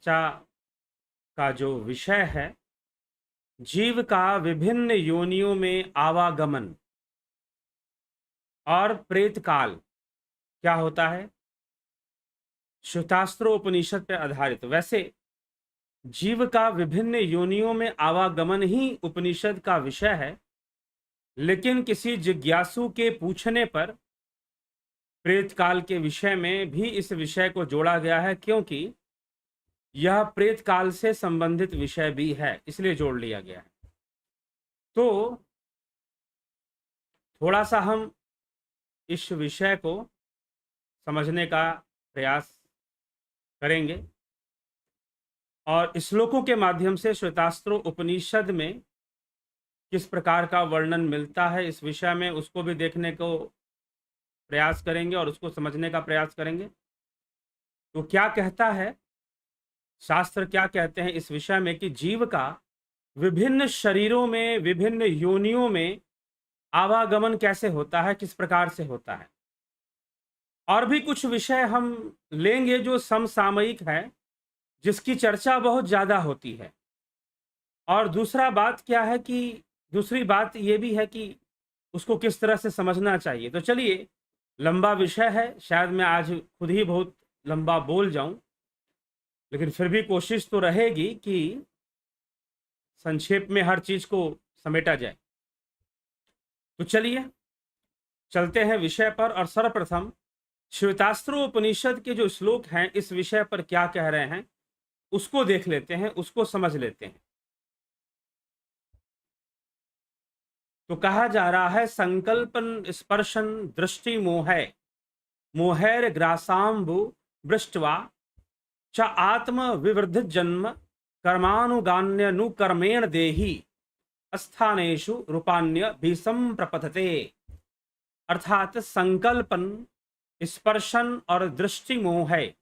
चर्चा का जो विषय है, जीव का विभिन्न योनियों में आवागमन और प्रेतकाल क्या होता है, श्वेतास्त्रोपनिषद पर आधारित। वैसे जीव का विभिन्न योनियों में आवागमन ही उपनिषद का विषय है, लेकिन किसी जिज्ञासु के पूछने पर प्रेतकाल के विषय में भी इस विषय को जोड़ा गया है, क्योंकि यह प्रेतकाल से संबंधित विषय भी है, इसलिए जोड़ लिया गया है। तो थोड़ा सा हम इस विषय को समझने का प्रयास करेंगे और श्लोकों के माध्यम से श्वेतास्त्रो उपनिषद में किस प्रकार का वर्णन मिलता है इस विषय में, उसको भी देखने को प्रयास करेंगे और उसको समझने का प्रयास करेंगे। तो क्या कहता है शास्त्र, क्या कहते हैं इस विषय में कि जीव का विभिन्न शरीरों में, विभिन्न योनियों में आवागमन कैसे होता है, किस प्रकार से होता है। और भी कुछ विषय हम लेंगे जो समसामयिक है, जिसकी चर्चा बहुत ज्यादा होती है। और दूसरी बात यह भी है कि उसको किस तरह से समझना चाहिए। तो चलिए, लंबा विषय है, शायद मैं आज खुद ही बहुत लंबा बोल जाऊं, लेकिन फिर भी कोशिश तो रहेगी कि संक्षेप में हर चीज को समेटा जाए। तो चलिए चलते हैं विषय पर, और सर्वप्रथम श्वेतास्त्रोपनिषद के जो श्लोक हैं इस विषय पर क्या कह रहे हैं उसको देख लेते हैं, उसको समझ लेते हैं। तो कहा जा रहा है, संकल्पन स्पर्शन दृष्टि मोहैर ग्रासाम्बु वृष्ट्वा च आत्म विवृद्ध जन्म कर्मानुगान्यनुकर्मेण देहि स्थानेषु रूपान्य भीषम प्रपथते। अर्थात संकल्पन, स्पर्शन और दृष्टि मोह है।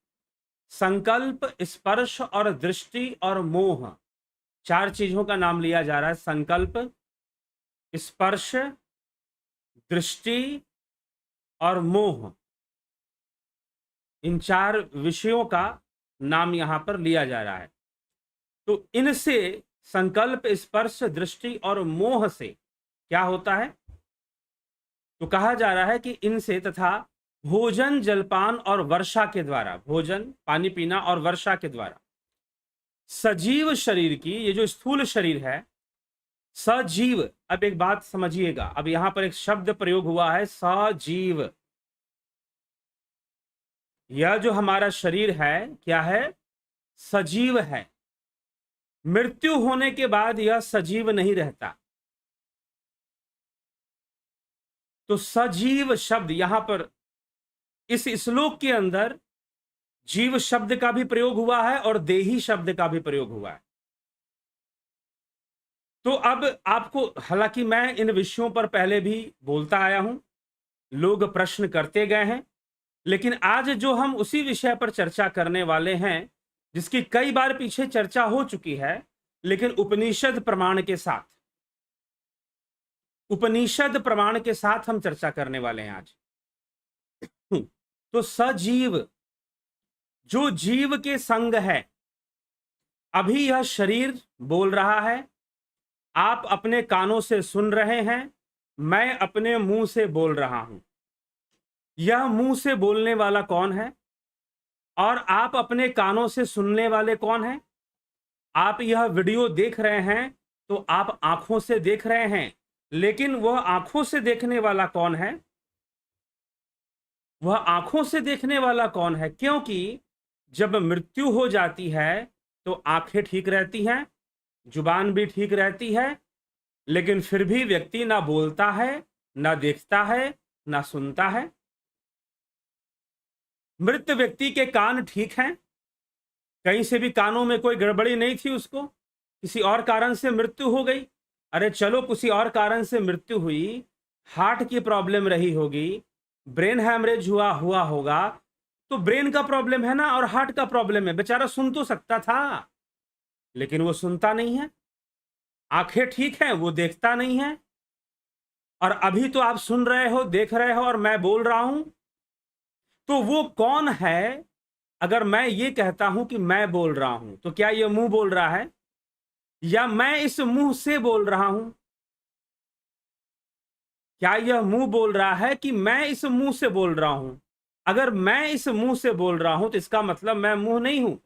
संकल्प, स्पर्श और दृष्टि और मोह, चार चीजों का नाम लिया जा रहा है। संकल्प, स्पर्श, दृष्टि और मोह, इन चार विषयों का नाम यहां पर लिया जा रहा है। तो इनसे, संकल्प, स्पर्श, दृष्टि और मोह से क्या होता है? तो कहा जा रहा है कि इनसे तथा भोजन, जलपान और वर्षा के द्वारा, भोजन, पानी पीना और वर्षा के द्वारा सजीव शरीर की, ये जो स्थूल शरीर है, सजीव। अब एक बात समझिएगा, अब यहां पर एक शब्द प्रयोग हुआ है, सजीव। यह जो हमारा शरीर है क्या है? सजीव है। मृत्यु होने के बाद यह सजीव नहीं रहता। तो सजीव शब्द यहां पर इस श्लोक के अंदर जीव शब्द का भी प्रयोग हुआ है और देही शब्द का भी प्रयोग हुआ है। तो अब आपको, हालांकि मैं इन विषयों पर पहले भी बोलता आया हूं, लोग प्रश्न करते गए हैं, लेकिन आज जो हम उसी विषय पर चर्चा करने वाले हैं, जिसकी कई बार पीछे चर्चा हो चुकी है, लेकिन उपनिषद प्रमाण के साथ, उपनिषद प्रमाण के साथ हम चर्चा करने वाले हैं आज। तो सजीव, जो जीव के संग है। अभी यह शरीर बोल रहा है, आप अपने कानों से सुन रहे हैं, मैं अपने मुंह से बोल रहा हूं। यह मुंह से बोलने वाला कौन है और आप अपने कानों से सुनने वाले कौन हैं? आप यह वीडियो देख रहे हैं तो आप आंखों से देख रहे हैं, लेकिन वह आंखों से देखने वाला कौन है? वह आंखों से देखने वाला कौन है? क्योंकि जब मृत्यु हो जाती है तो आंखें ठीक रहती हैं, जुबान भी ठीक रहती है, लेकिन फिर भी व्यक्ति ना बोलता है, ना देखता है, ना सुनता है। मृत व्यक्ति के कान ठीक हैं, कहीं से भी कानों में कोई गड़बड़ी नहीं थी, उसको किसी और कारण से मृत्यु हो गई। अरे चलो, किसी और कारण से मृत्यु हुई, हार्ट की प्रॉब्लम रही होगी, ब्रेन हैमरेज हुआ होगा, तो ब्रेन का प्रॉब्लम है ना, और हार्ट का प्रॉब्लम है। बेचारा सुन तो सकता था, लेकिन वो सुनता नहीं है। आंखें ठीक हैं, वो देखता नहीं है। और अभी तो आप सुन रहे हो, देख रहे हो, और मैं बोल रहा हूं। तो वो कौन है अगर मैं ये कहता हूं कि मैं बोल रहा हूं, तो क्या यह मुंह बोल रहा है, या मैं इस मुंह से बोल रहा हूं? क्या यह मुंह बोल रहा है कि मैं इस मुंह से बोल रहा हूं? अगर मैं इस मुंह से बोल रहा हूं तो इसका मतलब मैं मुंह नहीं हूं।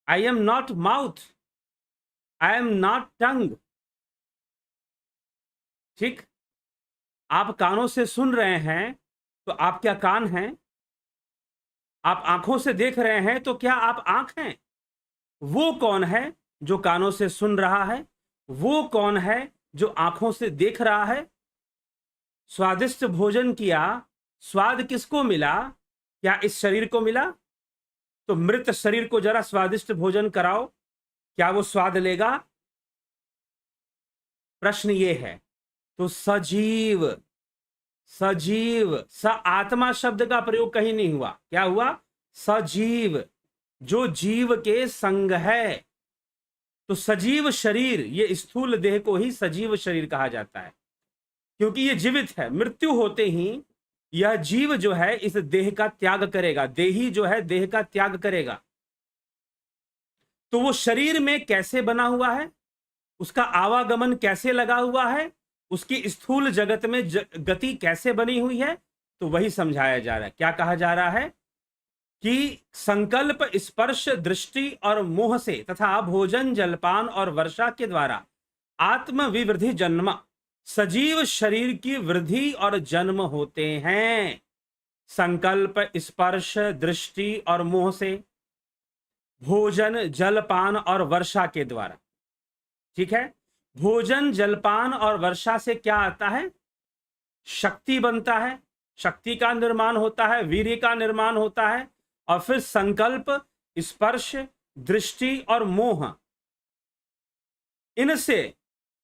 I am not mouth, I am not tongue. ठीक। आप कानों से सुन रहे हैं, तो आप क्या कान हैं? आप आंखों से देख रहे हैं, तो क्या आप आंख हैं? वो कौन है जो कानों से सुन रहा है? वो कौन है जो आंखों से देख रहा है? स्वादिष्ट भोजन किया, स्वाद किसको मिला? क्या इस शरीर को मिला? तो मृत शरीर को जरा स्वादिष्ट भोजन कराओ, क्या वो स्वाद लेगा? प्रश्न ये है। तो सजीव, सजीव, स आत्मा शब्द का प्रयोग कहीं नहीं हुआ। क्या हुआ? सजीव, जो जीव के संग है। तो सजीव शरीर, ये स्थूल देह को ही सजीव शरीर कहा जाता है, क्योंकि ये जीवित है। मृत्यु होते ही यह जीव जो है इस देह का त्याग करेगा, देही जो है देह का त्याग करेगा। तो वो शरीर में कैसे बना हुआ है, उसका आवागमन कैसे लगा हुआ है, उसकी स्थूल जगत में गति कैसे बनी हुई है, तो वही समझाया जा रहा है। क्या कहा जा रहा है कि संकल्प, स्पर्श, दृष्टि और मोह से तथा भोजन, जलपान और वर्षा के द्वारा आत्म विवृद्धि जन्म, सजीव शरीर की वृद्धि और जन्म होते हैं। संकल्प, स्पर्श, दृष्टि और मोह से, भोजन, जलपान और वर्षा के द्वारा। ठीक है। भोजन, जलपान और वर्षा से क्या आता है? शक्ति बनता है, शक्ति का निर्माण होता है, वीर्य का निर्माण होता है। और फिर संकल्प, स्पर्श, दृष्टि और मोह, इनसे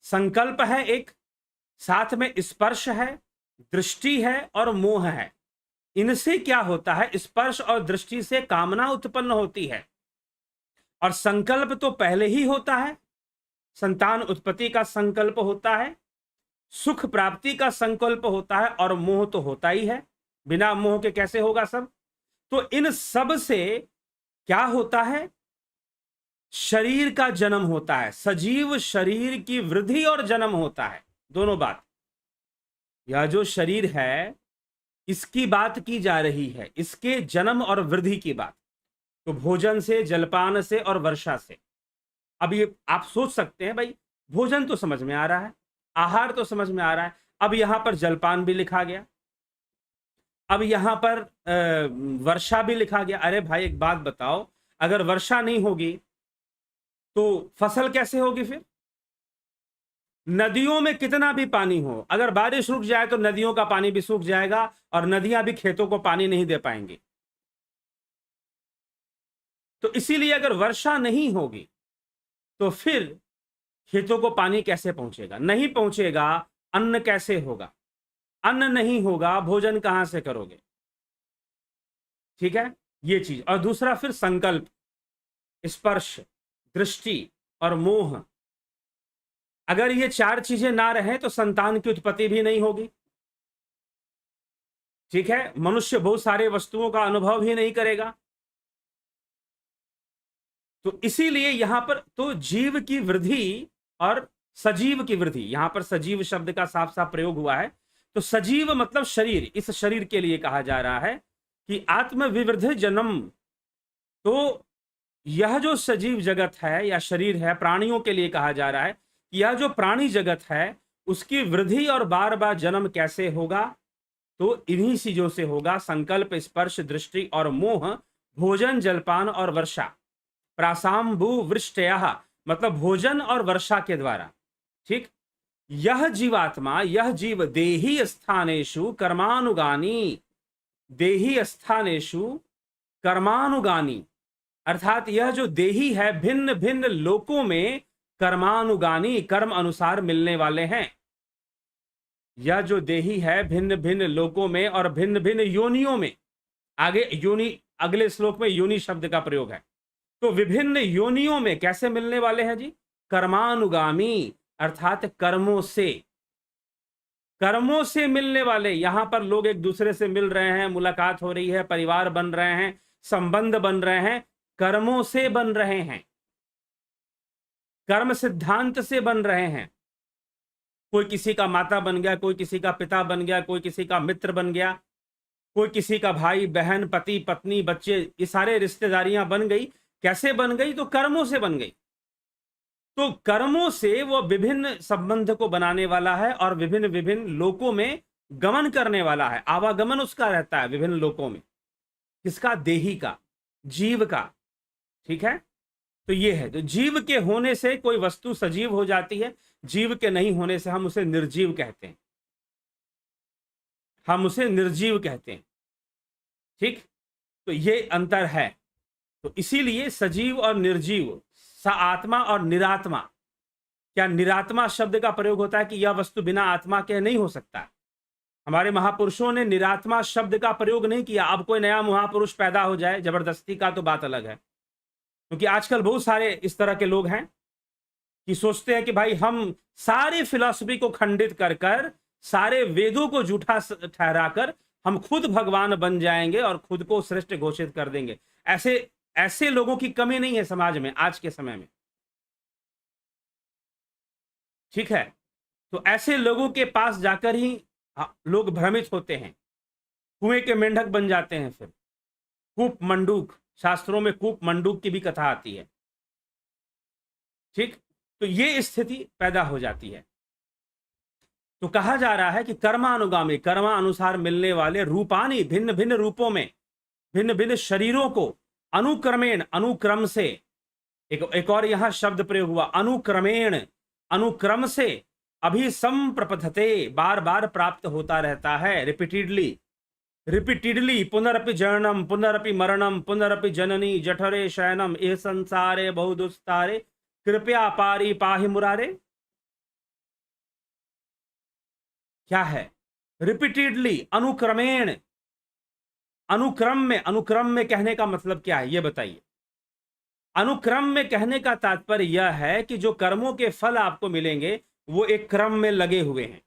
संकल्प है एक, साथ में स्पर्श है, दृष्टि है और मोह है। इनसे क्या होता है? स्पर्श और दृष्टि से कामना उत्पन्न होती है, और संकल्प तो पहले ही होता है, संतान उत्पत्ति का संकल्प होता है, सुख प्राप्ति का संकल्प होता है, और मोह तो होता ही है। बिना मोह के कैसे होगा सब? तो इन सब से क्या होता है? शरीर का जन्म होता है, सजीव शरीर की वृद्धि और जन्म होता है, दोनों बात। यह जो शरीर है इसकी बात की जा रही है, इसके जन्म और वृद्धि की बात। तो भोजन से, जलपान से और वर्षा से। अब ये आप सोच सकते हैं, भाई भोजन तो समझ में आ रहा है, आहार तो समझ में आ रहा है, अब यहां पर जलपान भी लिखा गया, अब यहां पर वर्षा भी लिखा गया। अरे भाई एक बात बताओ, अगर वर्षा नहीं होगी तो फसल कैसे होगी? फिर नदियों में कितना भी पानी हो, अगर बारिश रुक जाए तो नदियों का पानी भी सूख जाएगा, और नदियां भी खेतों को पानी नहीं दे पाएंगी। तो इसीलिए अगर वर्षा नहीं होगी तो फिर खेतों को पानी कैसे पहुंचेगा? नहीं पहुंचेगा, अन्न कैसे होगा? अन्न नहीं होगा, भोजन कहां से करोगे? ठीक है, ये चीज। और दूसरा फिर संकल्प, स्पर्श, दृष्टि और मोह, अगर ये चार चीजें ना रहे तो संतान की उत्पत्ति भी नहीं होगी। ठीक है, मनुष्य बहुत सारे वस्तुओं का अनुभव ही नहीं करेगा। तो इसीलिए यहां पर तो जीव की वृद्धि और सजीव की वृद्धि, यहां पर सजीव शब्द का साफ साफ प्रयोग हुआ है। तो सजीव मतलब शरीर, इस शरीर के लिए कहा जा रहा है कि आत्म विवृद्धि जन्म। तो यह जो सजीव जगत है या शरीर है, प्राणियों के लिए कहा जा रहा है कि यह जो प्राणी जगत है उसकी वृद्धि और बार बार जन्म कैसे होगा? तो इन्हीं चीजों से होगा, संकल्प, स्पर्श, दृष्टि और मोह, भोजन, जलपान और वर्षा। प्रासाम्भु वृष्टयः मतलब भोजन और वर्षा के द्वारा। ठीक। यह जीवात्मा, यह जीव देही स्थानेषु कर्मानुगानी, देही स्थानेषु कर्मानुगानी, अर्थात यह जो देही है भिन्न भिन्न लोकों में कर्मानुगानी, कर्म अनुसार मिलने वाले हैं। यह जो देही है भिन्न भिन्न लोकों में और भिन्न भिन्न योनियों में, आगे योनि, अगले श्लोक में योनि शब्द का प्रयोग है। तो विभिन्न योनियों में कैसे मिलने वाले हैं जी? कर्मानुगामी, अर्थात कर्मों से, कर्मों से मिलने वाले, यहां पर लोग एक दूसरे से मिल रहे हैं, मुलाकात हो रही है, परिवार बन रहे हैं, संबंध बन रहे हैं, कर्मों से बन रहे हैं, कर्म सिद्धांत से बन रहे हैं। कोई किसी का माता बन गया, कोई किसी का पिता बन गया, कोई किसी का मित्र बन गया, कोई किसी का भाई बहन, पति पत्नी, बच्चे, ये सारे रिश्तेदारियां बन गई। कैसे बन गई? तो कर्मों से बन गई। तो कर्मों से वो विभिन्न संबंध को बनाने वाला है और विभिन्न विभिन्न लोकों में गमन करने वाला है, आवागमन उसका रहता है विभिन्न लोकों में। किसका? देही का, जीव का। ठीक है, तो ये है। तो जीव के होने से कोई वस्तु सजीव हो जाती है, जीव के नहीं होने से हम उसे निर्जीव कहते हैं, हम उसे निर्जीव कहते हैं। ठीक, तो ये अंतर है। तो इसीलिए सजीव और निर्जीव, स आत्मा और निरात्मा। क्या निरात्मा शब्द का प्रयोग होता है कि यह वस्तु बिना आत्मा के नहीं हो सकता? हमारे महापुरुषों ने निरात्मा शब्द का प्रयोग नहीं किया। अब कोई नया महापुरुष पैदा हो जाए जबरदस्ती का, तो बात अलग है। क्योंकि आजकल बहुत सारे इस तरह के लोग हैं कि सोचते हैं कि भाई हम सारे फिलॉसफी को खंडित कर कर, सारे वेदों को झूठा ठहराकर हम खुद भगवान बन जाएंगे और खुद को श्रेष्ठ घोषित कर देंगे। ऐसे ऐसे लोगों की कमी नहीं है समाज में आज के समय में। ठीक है, तो ऐसे लोगों के पास जाकर ही लोग भ्रमित होते हैं, कुएं के मेंढक बन जाते हैं। फिर कूप मंडूक, शास्त्रों में कूप मंडूक की भी कथा आती है। ठीक, तो ये स्थिति पैदा हो जाती है। तो कहा जा रहा है कि कर्मानुगामी, कर्मा अनुसार मिलने वाले, रूपानी, भिन्न भिन्न रूपों में, भिन्न भिन्न शरीरों को, अनुक्रमेण, अनुक्रम से, एक और यहां शब्द प्रयोग हुआ, अनुक्रमेण, अनुक्रम से, अभिसंप्रपथते, बार बार प्राप्त होता रहता है, रिपीटेडली, रिपीटेडली, पुनरपि जननम, पुनरपि मरणम, पुनरपि जननी जठरे शयनम, एह संसारे बहुदुस्तारे, कृपया पारी पाहि मुरारे। क्या है? रिपीटेडली, अनुक्रमेण, अनुक्रम में। अनुक्रम में कहने का मतलब क्या है ये बताइए? अनुक्रम में कहने का तात्पर्य यह है कि जो कर्मों के फल आपको मिलेंगे वो एक क्रम में लगे हुए हैं,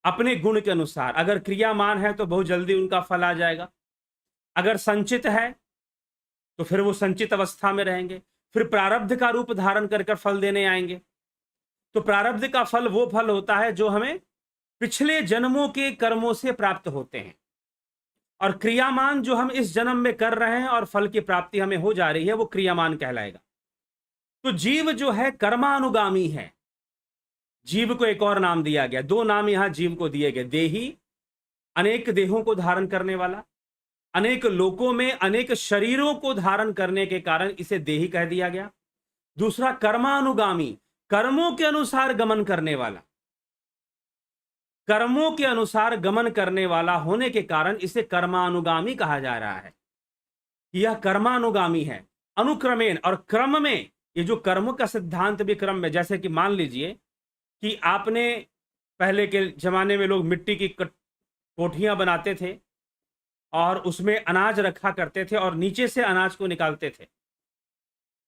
अपने गुण के अनुसार। अगर क्रियामान है तो बहुत जल्दी उनका फल आ जाएगा, अगर संचित है तो फिर वो संचित अवस्था में रहेंगे, फिर प्रारब्ध का रूप धारण कर फल देने आएंगे। तो प्रारब्ध का फल वो फल होता है जो हमें पिछले जन्मों के कर्मों से प्राप्त होते हैं, और क्रियामान जो हम इस जन्म में कर रहे हैं और फल की प्राप्ति हमें हो जा रही है, वो क्रियामान कहलाएगा। तो जीव जो है कर्मानुगामी है। जीव को एक और नाम दिया गया, दो नाम यहां जीव को दिए गए। देही, अनेक देहों को धारण करने वाला, अनेक लोकों में अनेक शरीरों को धारण करने के कारण इसे देही कह दिया गया। दूसरा कर्मानुगामी, कर्मों के अनुसार गमन करने वाला, कर्मों के अनुसार गमन करने वाला होने के कारण इसे कर्मानुगामी कहा जा रहा है। यह कर्मानुगामी है, अनुक्रमेण, और क्रम में। ये जो कर्म का सिद्धांत भी क्रम में, जैसे कि मान लीजिए कि आपने, पहले के जमाने में लोग मिट्टी की कोठियां बनाते थे और उसमें अनाज रखा करते थे और नीचे से अनाज को निकालते थे।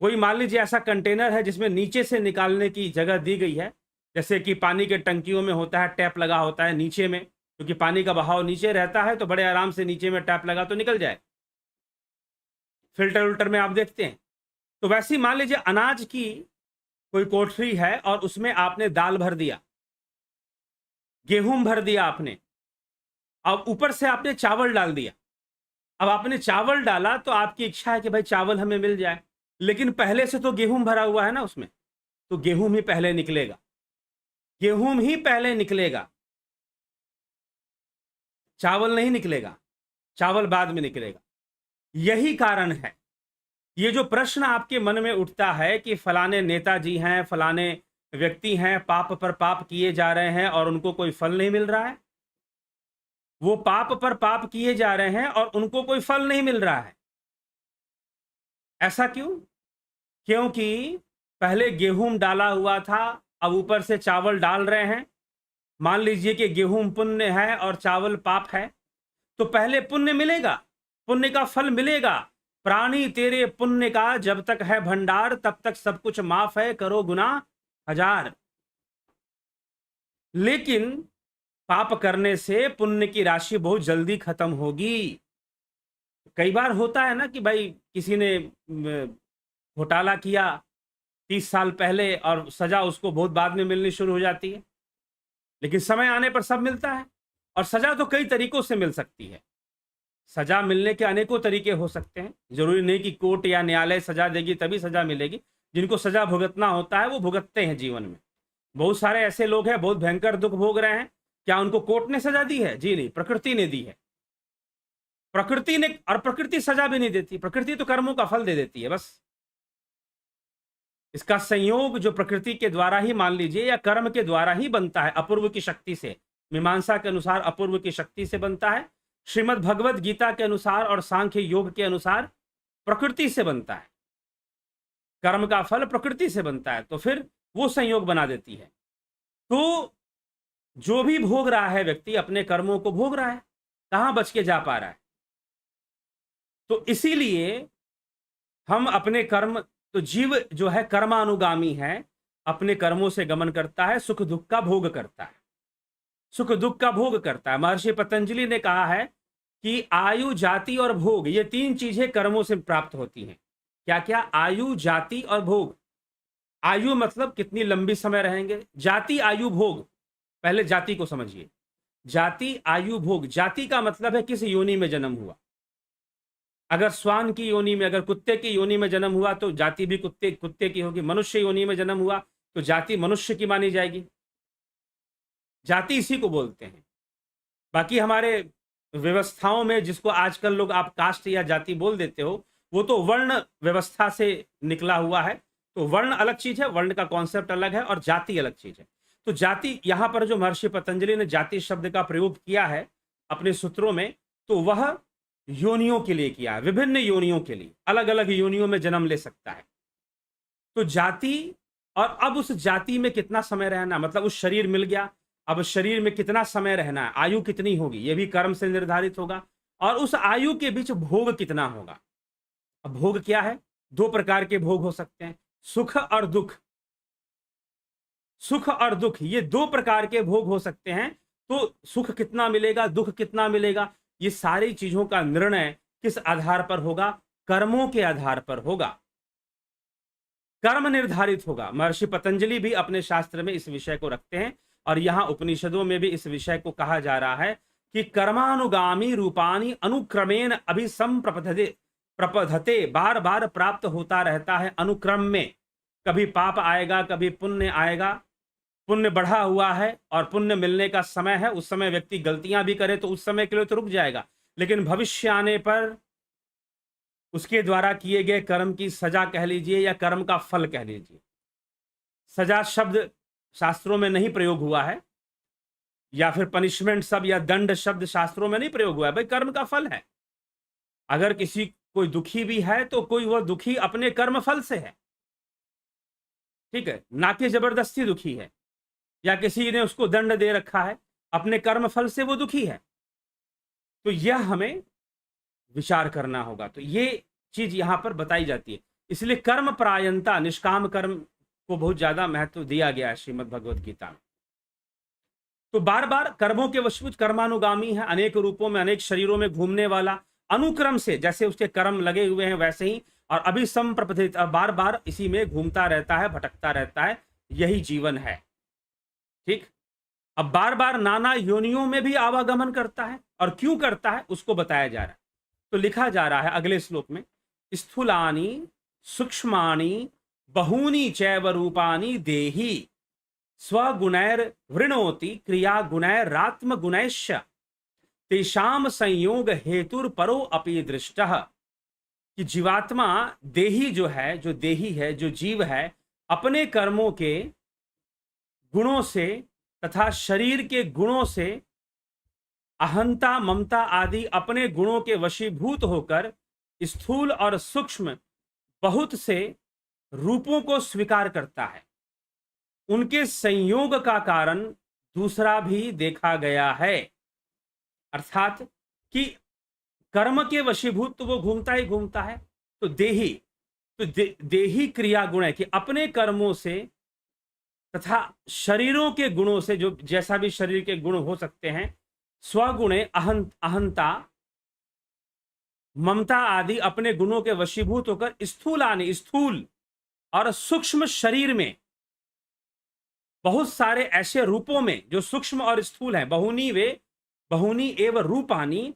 कोई मान लीजिए ऐसा कंटेनर है जिसमें नीचे से निकालने की जगह दी गई है, जैसे कि पानी के टंकियों में होता है, टैप लगा होता है नीचे में, क्योंकि पानी का बहाव नीचे रहता है तो बड़े आराम से नीचे में टैप लगा तो निकल जाए। फिल्टर उल्टर में आप देखते हैं। तो वैसे ही मान लीजिए अनाज की कोई कोठरी है और उसमें आपने दाल भर दिया, गेहूं भर दिया आपने, अब ऊपर से आपने चावल डाल दिया। अब आपने चावल डाला तो आपकी इच्छा है कि भाई चावल हमें मिल जाए, लेकिन पहले से तो गेहूं भरा हुआ है ना उसमें, तो गेहूं ही पहले निकलेगा, गेहूं ही पहले निकलेगा, चावल नहीं निकलेगा, चावल बाद में निकलेगा। यही कारण है। ये जो प्रश्न आपके मन में उठता है कि फलाने नेताजी हैं, फलाने व्यक्ति हैं, पाप पर पाप किए जा रहे हैं और उनको कोई फल नहीं मिल रहा है, वो पाप पर पाप किए जा रहे हैं और उनको कोई फल नहीं मिल रहा है। ऐसा क्यों? क्योंकि पहले गेहूं डाला हुआ था, अब ऊपर से चावल डाल रहे हैं। मान लीजिए कि गेहूं पुण्य है और चावल पाप है, तो पहले पुण्य मिलेगा, पुण्य का फल मिलेगा। प्राणी तेरे पुण्य का जब तक है भंडार, तब तक सब कुछ माफ है, करो गुनाह हजार। लेकिन पाप करने से पुण्य की राशि बहुत जल्दी खत्म होगी। कई बार होता है ना कि भाई किसी ने घोटाला किया 30 साल पहले और सजा उसको बहुत बाद में मिलनी शुरू हो जाती है, लेकिन समय आने पर सब मिलता है। और सजा तो कई तरीकों से मिल सकती है। सजा मिलने के अनेकों तरीके हो सकते हैं। जरूरी नहीं कि कोर्ट या न्यायालय सजा देगी तभी सजा मिलेगी। जिनको सजा भुगतना होता है वो भुगतते हैं जीवन में। बहुत सारे ऐसे लोग हैं बहुत भयंकर दुख भोग रहे हैं, क्या उनको कोर्ट ने सजा दी है? जी नहीं, प्रकृति ने दी है। प्रकृति ने, और प्रकृति सजा भी नहीं देती, प्रकृति तो कर्मों का फल दे देती है बस। इसका संयोग जो प्रकृति के द्वारा ही मान लीजिए या कर्म के द्वारा ही बनता है, अपूर्व की शक्ति से। मीमांसा के अनुसार अपूर्व की शक्ति से बनता है, श्रीमद् भगवत गीता के अनुसार और सांख्य योग के अनुसार प्रकृति से बनता है। कर्म का फल प्रकृति से बनता है, तो फिर वो संयोग बना देती है। तो जो भी भोग रहा है व्यक्ति अपने कर्मों को भोग रहा है, कहां बच के जा पा रहा है? तो इसीलिए हम अपने कर्म, तो जीव जो है कर्मानुगामी है, अपने कर्मों से गमन करता है, सुख दुख का भोग करता है, सुख दुख का भोग करता है। महर्षि पतंजलि ने कहा है कि आयु, जाति और भोग, ये तीन चीजें कर्मों से प्राप्त होती हैं। क्या क्या? आयु, जाति और भोग। आयु मतलब कितनी लंबी समय रहेंगे, जाति, आयु, भोग। पहले जाति को समझिए, जाति, आयु, भोग। जाति का मतलब है किस योनि में जन्म हुआ। अगर श्वान की योनि में, अगर कुत्ते की योनि में जन्म हुआ तो जाति भी कुत्ते की होगी। मनुष्य योनि में जन्म हुआ तो जाति मनुष्य की मानी जाएगी। जाति इसी को बोलते हैं। बाकी हमारे व्यवस्थाओं में जिसको आजकल लोग आप कास्ट या जाति बोल देते हो, वो तो वर्ण व्यवस्था से निकला हुआ है। तो वर्ण अलग चीज है, वर्ण का कॉन्सेप्ट अलग है, और जाति अलग चीज है। तो जाति, यहां पर जो महर्षि पतंजलि ने जाति शब्द का प्रयोग किया है अपने सूत्रों में, तो वह योनियों के लिए किया है, विभिन्न योनियों के लिए, अलग अलग योनियों में जन्म ले सकता है। तो जाति, और अब उस जाति में कितना समय रहना, मतलब उस शरीर मिल गया, अब शरीर में कितना समय रहना है, आयु कितनी होगी, यह भी कर्म से निर्धारित होगा। और उस आयु के बीच भोग कितना होगा। अब भोग क्या है? दो प्रकार के भोग हो सकते हैं, सुख और दुख। सुख और दुख, ये दो प्रकार के भोग हो सकते हैं। तो सुख कितना मिलेगा, दुख कितना मिलेगा, ये सारी चीजों का निर्णय किस आधार पर होगा? कर्मों के आधार पर होगा, कर्म निर्धारित होगा। महर्षि पतंजलि भी अपने शास्त्र में इस विषय को रखते हैं, और यहां उपनिषदों में भी इस विषय को कहा जा रहा है कि कर्मानुगामी रूपानी अनुक्रमेण प्रपधते, बार बार प्राप्त होता रहता है अनुक्रम में। कभी पाप आएगा, कभी पुण्य आएगा। पुण्य बढ़ा हुआ है और पुण्य मिलने का समय है, उस समय व्यक्ति गलतियां भी करे तो उस समय के लिए तो रुक जाएगा, लेकिन भविष्य आने पर उसके द्वारा किए गए कर्म की सजा कह लीजिए या कर्म का फल कह लीजिए। सजा शब्द शास्त्रों में नहीं प्रयोग हुआ है, या फिर पनिशमेंट शब्द या दंड शब्द शास्त्रों में नहीं प्रयोग हुआ है, भाई कर्म का फल है। अगर किसी कोई दुखी भी है तो कोई वह दुखी अपने कर्म फल से है, ठीक है, ना कि जबरदस्ती दुखी है, या किसी ने उसको दंड दे रखा है, अपने कर्म फल से वो दुखी है। तो यह हमें विचार करना होगा। तो ये चीज यहां पर बताई जाती है। इसलिए कर्म परायणता, निष्काम कर्म को बहुत ज्यादा महत्व दिया गया है श्रीमद् भगवत गीता में। तो बार बार कर्मों के वशीभूत, कर्मानुगामी है, अनेक रूपों में, अनेक शरीरों में घूमने वाला, अनुक्रम से जैसे उसके कर्म लगे हुए हैं वैसे ही, और अभी संप्रपथित, बार बार इसी में घूमता रहता है, भटकता रहता है, यही जीवन है। ठीक, अब बार बार नाना योनियों में भी आवागमन करता है, और क्यों करता है उसको बताया जा रहा है। तो लिखा जा रहा है अगले श्लोक में, स्थूलानि सूक्ष्माणि बहूनि चैव रूपाणि देहि स्वगुणैर वृणोति क्रिया गुणैरात्म गुणैश्च तेषाम संयोग हेतुर परो अपि दृष्टः। कि जीवात्मा, देही जो है, जो देही है, जो जीव है, अपने कर्मों के गुणों से तथा शरीर के गुणों से, अहंता, ममता आदि अपने गुणों के वशीभूत होकर स्थूल और सूक्ष्म बहुत से रूपों को स्वीकार करता है। उनके संयोग का कारण दूसरा भी देखा गया है। अर्थात कि कर्म के वशीभूत तो वो घूमता ही घूमता है। तो देही, तो देही क्रिया गुण है कि अपने कर्मों से तथा शरीरों के गुणों से, जो जैसा भी शरीर के गुण हो सकते हैं, स्वगुणे अहंता ममता आदि अपने गुणों के वशीभूत होकर स्थूलानि स्थूल और सूक्ष्म शरीर में बहुत सारे ऐसे रूपों में जो सूक्ष्म और स्थूल हैं, बहुनी एवं रूपानी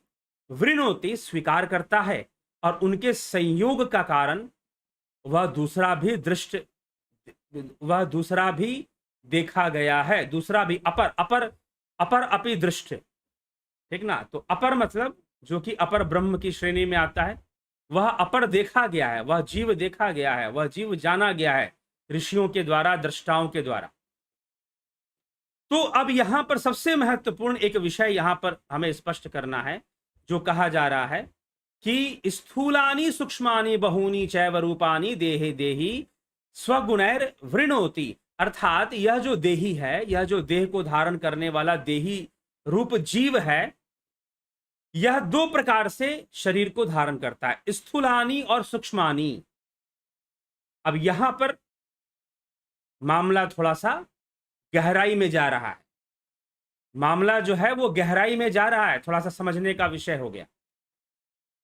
वृणोति स्वीकार करता है, और उनके संयोग का कारण वह दूसरा भी देखा गया है, दूसरा भी अपर अपि दृष्ट। ठीक ना? तो अपर मतलब जो कि अपर ब्रह्म की श्रेणी में आता है, वह अपर देखा गया है, वह जीव देखा गया है, वह जीव जाना गया है ऋषियों के द्वारा, दृष्टाओं के द्वारा। तो अब यहां पर सबसे महत्वपूर्ण एक विषय यहां पर हमें स्पष्ट करना है, जो कहा जा रहा है कि स्थूलानि सूक्ष्मानि बहूनि चैव रूपानि देहे देही स्वगुणैर वृणोति। अर्थात यह जो देही है, यह जो देह को धारण करने वाला देही रूप जीव है, यह दो प्रकार से शरीर को धारण करता है, स्थूलानि और सूक्ष्मानि। अब यहां पर मामला थोड़ा सा गहराई में जा रहा है, मामला जो है वो गहराई में जा रहा है, थोड़ा सा समझने का विषय हो गया।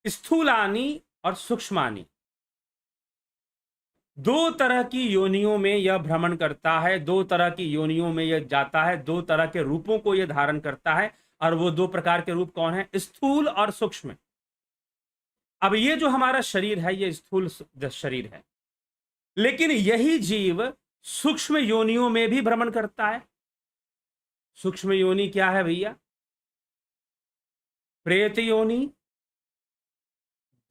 स्थूलानि और सूक्ष्मानि, दो तरह की योनियों में यह भ्रमण करता है, दो तरह की योनियों में यह जाता है, दो तरह के रूपों को यह धारण करता है। और वो दो प्रकार के रूप कौन है? स्थूल और सूक्ष्म। अब ये जो हमारा शरीर है, ये स्थूल शरीर है, लेकिन यही जीव सूक्ष्म योनियों में भी भ्रमण करता है। सूक्ष्म योनि क्या है भैया? प्रेत योनि,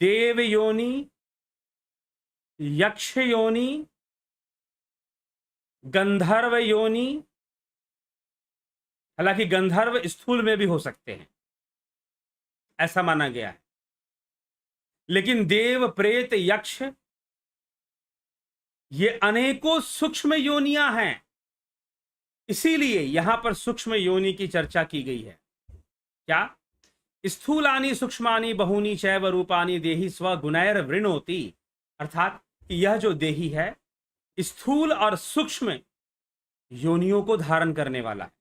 देव योनि, यक्ष योनि, गंधर्व योनि। हालांकि गंधर्व स्थूल में भी हो सकते हैं, ऐसा माना गया है, लेकिन देव, प्रेत, यक्ष ये अनेकों सूक्ष्म योनियां हैं। इसीलिए यहां पर सूक्ष्म योनि की चर्चा की गई है। क्या? स्थूलानि सूक्ष्मानि बहूनि चैव रूपानि देहि स्वगुणैर वृणोति। अर्थात यह जो देही है, स्थूल और सूक्ष्म योनियों को धारण करने वाला है।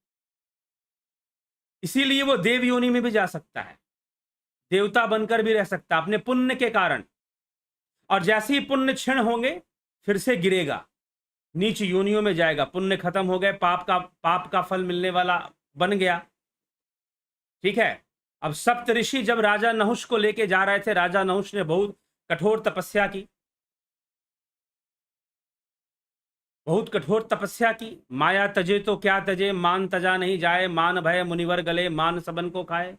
इसीलिए वो देव योनि में भी जा सकता है, देवता बनकर भी रह सकता है अपने पुण्य के कारण। और जैसे ही पुण्य क्षीण होंगे, फिर से गिरेगा, नीच योनियों में जाएगा। पुण्य खत्म हो गए, पाप का फल मिलने वाला बन गया। ठीक है? अब सप्त ऋषि जब राजा नहुष को लेके जा रहे थे, राजा नहुष ने बहुत कठोर तपस्या की, बहुत कठोर तपस्या की। माया तजे तो क्या तजे, मान तजा नहीं जाए, मान भय मुनिवर गले, मान सबन को खाए।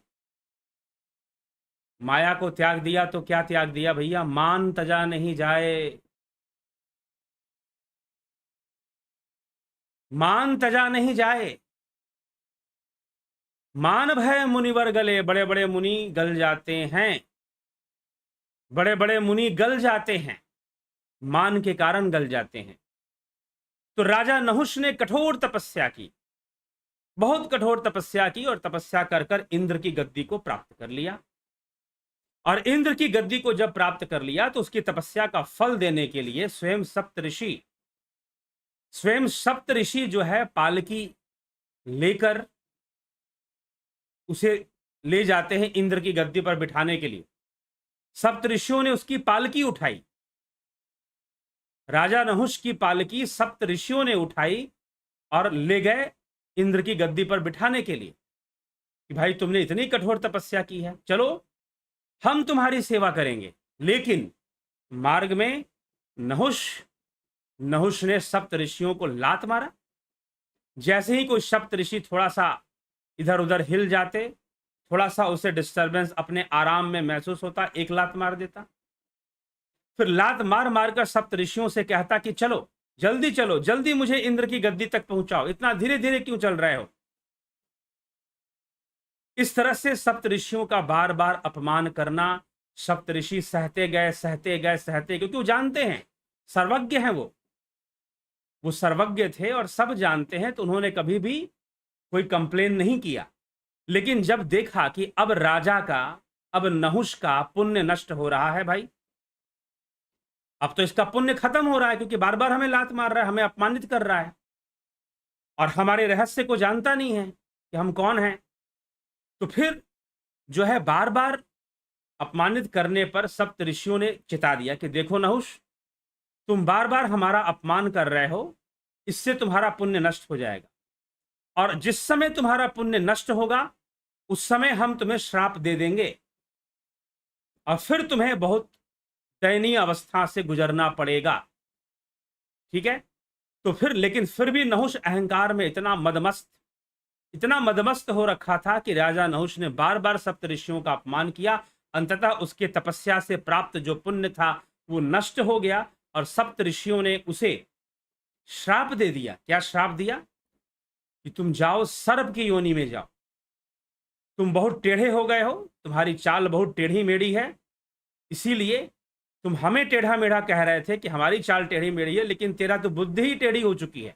माया को त्याग दिया तो क्या त्याग दिया भैया? मान तजा नहीं जाए, मान तजा नहीं जाए। मान भय मुनिवर गले, बड़े बड़े मुनि गल जाते हैं, बड़े बड़े मुनि गल जाते हैं, मान के कारण गल जाते हैं। तो राजा नहुष ने कठोर तपस्या की, बहुत कठोर तपस्या की, और तपस्या कर कर इंद्र की गद्दी को प्राप्त कर लिया। और इंद्र की गद्दी को जब प्राप्त कर लिया, तो उसकी तपस्या का फल देने के लिए स्वयं सप्त ऋषि जो है पालकी लेकर उसे ले जाते हैं इंद्र की गद्दी पर बिठाने के लिए। सप्त ऋषियों ने उसकी पालकी उठाई, राजा नहुष की पालकी सप्त ऋषियों ने उठाई और ले गए इंद्र की गद्दी पर बिठाने के लिए कि भाई तुमने इतनी कठोर तपस्या की है, चलो हम तुम्हारी सेवा करेंगे। लेकिन मार्ग में नहुष ने सप्त ऋषियों को लात मारा। जैसे ही कोई सप्त ऋषि थोड़ा सा इधर उधर हिल जाते, थोड़ा सा उसे डिस्टरबेंस अपने आराम में महसूस होता, एक लात मार देता। फिर लात मार मार कर सप्त ऋषियों से कहता कि चलो जल्दी मुझे इंद्र की गद्दी तक पहुंचाओ, इतना धीरे धीरे क्यों चल रहे हो। इस तरह से सप्त ऋषियों का बार बार अपमान करना, सप्त ऋषि सहते गए, क्योंकि वो जानते हैं, सर्वज्ञ हैं वो सर्वज्ञ थे और सब जानते हैं, तो उन्होंने कभी भी कोई कंप्लेन नहीं किया। लेकिन जब देखा कि अब राजा का, अब नहुष का पुण्य नष्ट हो रहा है भाई, अब तो इसका पुण्य खत्म हो रहा है, क्योंकि बार बार हमें लात मार रहा है, हमें अपमानित कर रहा है, और हमारे रहस्य को जानता नहीं है कि हम कौन हैं। तो फिर जो है बार बार अपमानित करने पर सप्त ऋषियों ने चिता दिया कि देखो नहुष, तुम बार बार हमारा अपमान कर रहे हो, इससे तुम्हारा पुण्य नष्ट हो जाएगा, और जिस समय तुम्हारा पुण्य नष्ट होगा उस समय हम तुम्हें श्राप दे देंगे और फिर तुम्हें बहुत दयनीय अवस्था से गुजरना पड़ेगा। ठीक है। तो फिर लेकिन फिर भी नहुष अहंकार में इतना मदमस्त हो रखा था कि राजा नहुष ने बार बार सप्त ऋषियों का अपमान किया। अंततः उसके तपस्या से प्राप्त जो पुण्य था वो नष्ट हो गया और सप्त ऋषियों ने उसे श्राप दे दिया। क्या श्राप दिया? कि तुम जाओ सर्प की योनि में जाओ, तुम बहुत टेढ़े हो गए हो, तुम्हारी चाल बहुत टेढ़ी मेढ़ी है, इसीलिए तुम हमें टेढ़ा मेढ़ा कह रहे थे कि हमारी चाल टेढ़ी मेढ़ी है, लेकिन तेरा तो बुद्धि ही टेढ़ी हो चुकी है,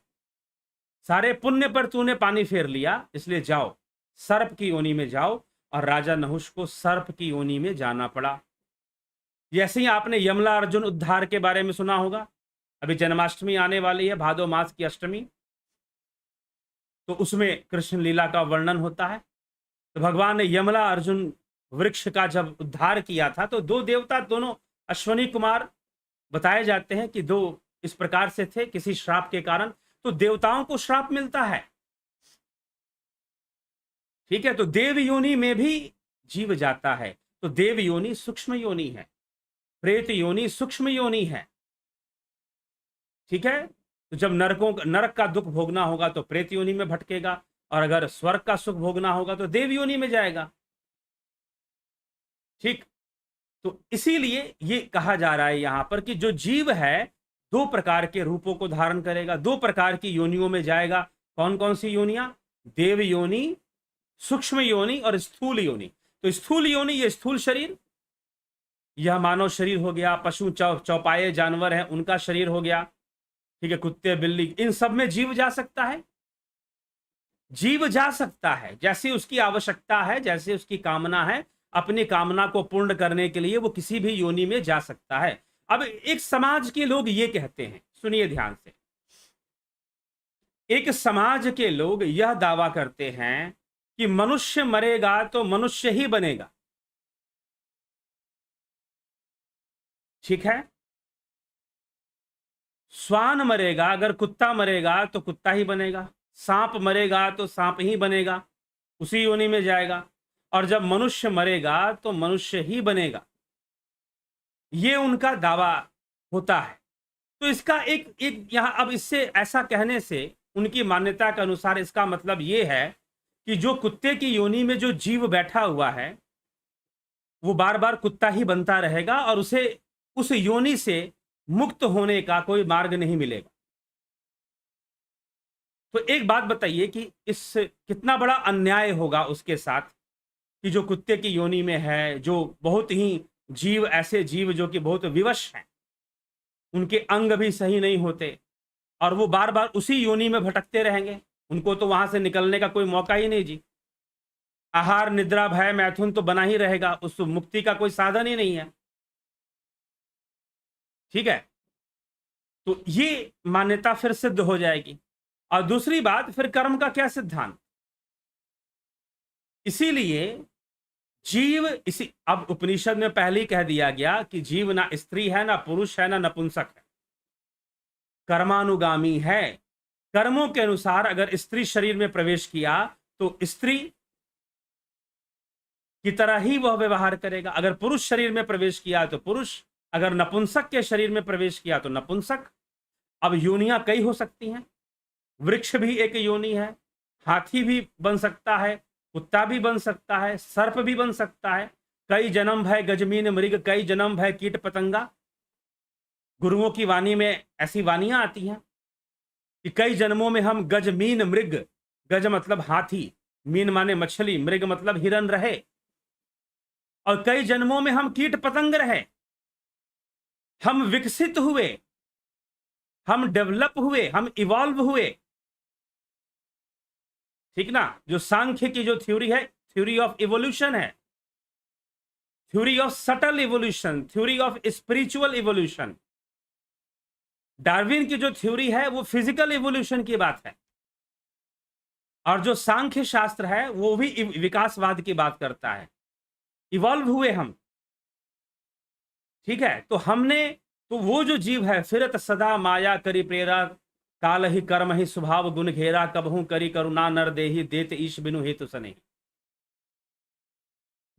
सारे पुण्य पर तूने पानी फेर लिया, इसलिए जाओ सर्प की योनि में जाओ। और राजा नहुष को सर्प की योनि में जाना पड़ा। जैसे ही आपने यमला अर्जुन उद्धार के बारे में सुना होगा, अभी जन्माष्टमी आने वाली है, भादो मास की अष्टमी, तो उसमें कृष्ण लीला का वर्णन होता है। तो भगवान ने यमला अर्जुन वृक्ष का जब उद्धार किया था तो दो देवता, दोनों अश्वनी कुमार बताए जाते हैं कि दो इस प्रकार से थे किसी श्राप के कारण। तो देवताओं को श्राप मिलता है, ठीक है। तो देव योनि में भी जीव जाता है। तो देव योनि सूक्ष्म योनि है, प्रेत योनि सूक्ष्म योनि है, ठीक है। तो जब नरक का दुख भोगना होगा तो प्रेत योनि में भटकेगा, और अगर स्वर्ग का सुख भोगना होगा तो देव योनि में जाएगा। ठीक। तो इसीलिए ये कहा जा रहा है यहां पर कि जो जीव है दो प्रकार के रूपों को धारण करेगा, दो प्रकार की योनियों में जाएगा। कौन कौन सी योनियां? देव योनि, सूक्ष्म योनि और स्थूल योनि। तो स्थूल योनि, ये स्थूल शरीर, यह मानव शरीर हो गया, पशु चौपाए जानवर हैं उनका शरीर हो गया, ठीक है, कुत्ते बिल्ली, इन सब में जीव जा सकता है। जीव जा सकता है जैसे उसकी आवश्यकता है, जैसे उसकी कामना है, अपनी कामना को पूर्ण करने के लिए वो किसी भी योनि में जा सकता है। अब एक समाज के लोग ये कहते हैं, सुनिए ध्यान से, एक समाज के लोग यह दावा करते हैं कि मनुष्य मरेगा तो मनुष्य ही बनेगा। ठीक है। श्वान मरेगा, अगर कुत्ता मरेगा तो कुत्ता ही बनेगा, सांप मरेगा तो सांप ही बनेगा, उसी योनि में जाएगा, और जब मनुष्य मरेगा तो मनुष्य ही बनेगा। ये उनका दावा होता है। तो इसका एक यहां, अब इससे ऐसा कहने से उनकी मान्यता के अनुसार इसका मतलब ये है कि जो कुत्ते की योनि में जो जीव बैठा हुआ है वो बार बार कुत्ता ही बनता रहेगा और उसे उस योनि से मुक्त होने का कोई मार्ग नहीं मिलेगा। तो एक बात बताइए कि इस कितना बड़ा अन्याय होगा उसके साथ कि जो कुत्ते की योनि में है, जो बहुत ही जीव, ऐसे जीव जो कि बहुत विवश हैं, उनके अंग भी सही नहीं होते और वो बार बार उसी योनि में भटकते रहेंगे, उनको तो वहां से निकलने का कोई मौका ही नहीं जी। आहार निद्रा भय मैथुन तो बना ही रहेगा, उस मुक्ति का कोई साधन ही नहीं है। ठीक है। तो ये मान्यता फिर सिद्ध हो जाएगी। और दूसरी बात, फिर कर्म का क्या सिद्धांत? इसीलिए जीव, इसी अब उपनिषद में पहले ही कह दिया गया कि जीव ना स्त्री है, ना पुरुष है, ना नपुंसक है, कर्मानुगामी है। कर्मों के अनुसार अगर स्त्री शरीर में प्रवेश किया तो स्त्री की तरह ही वह व्यवहार करेगा, अगर पुरुष शरीर में प्रवेश किया तो पुरुष, अगर नपुंसक के शरीर में प्रवेश किया तो नपुंसक। अब योनियां कई हो सकती हैं, वृक्ष भी एक योनि है, हाथी भी बन सकता है, कुत्ता भी बन सकता है, सर्प भी बन सकता है। कई जन्म भय गजमीन मृग, कई जन्म भय कीट पतंगा। गुरुओं की वाणी में ऐसी वाणियां आती हैं कि कई जन्मों में हम गजमीन मृग, गज मतलब हाथी, मीन माने मछली, मृग मतलब हिरन रहे, और कई जन्मों में हम कीट पतंग रहे। हम विकसित हुए, हम डेवलप हुए, हम इवॉल्व हुए। ठीक ना। जो सांख्य की जो थ्योरी है, थ्योरी ऑफ इवोल्यूशन है, theory of subtle evolution, theory of spiritual evolution. Darwin की जो थ्योरी है वो फिजिकल इवोल्यूशन की बात है। और जो सांख्य शास्त्र है वो भी विकासवाद की बात करता है। इवॉल्व हुए हम, ठीक है। तो हमने, तो वो जो जीव है, फिरत सदा माया करी प्रेरा, काल ही कर्म ही स्वभाव गुण घेरा, कबहू करी करुणा नर देही, देत ईश बिनु हेतु सने,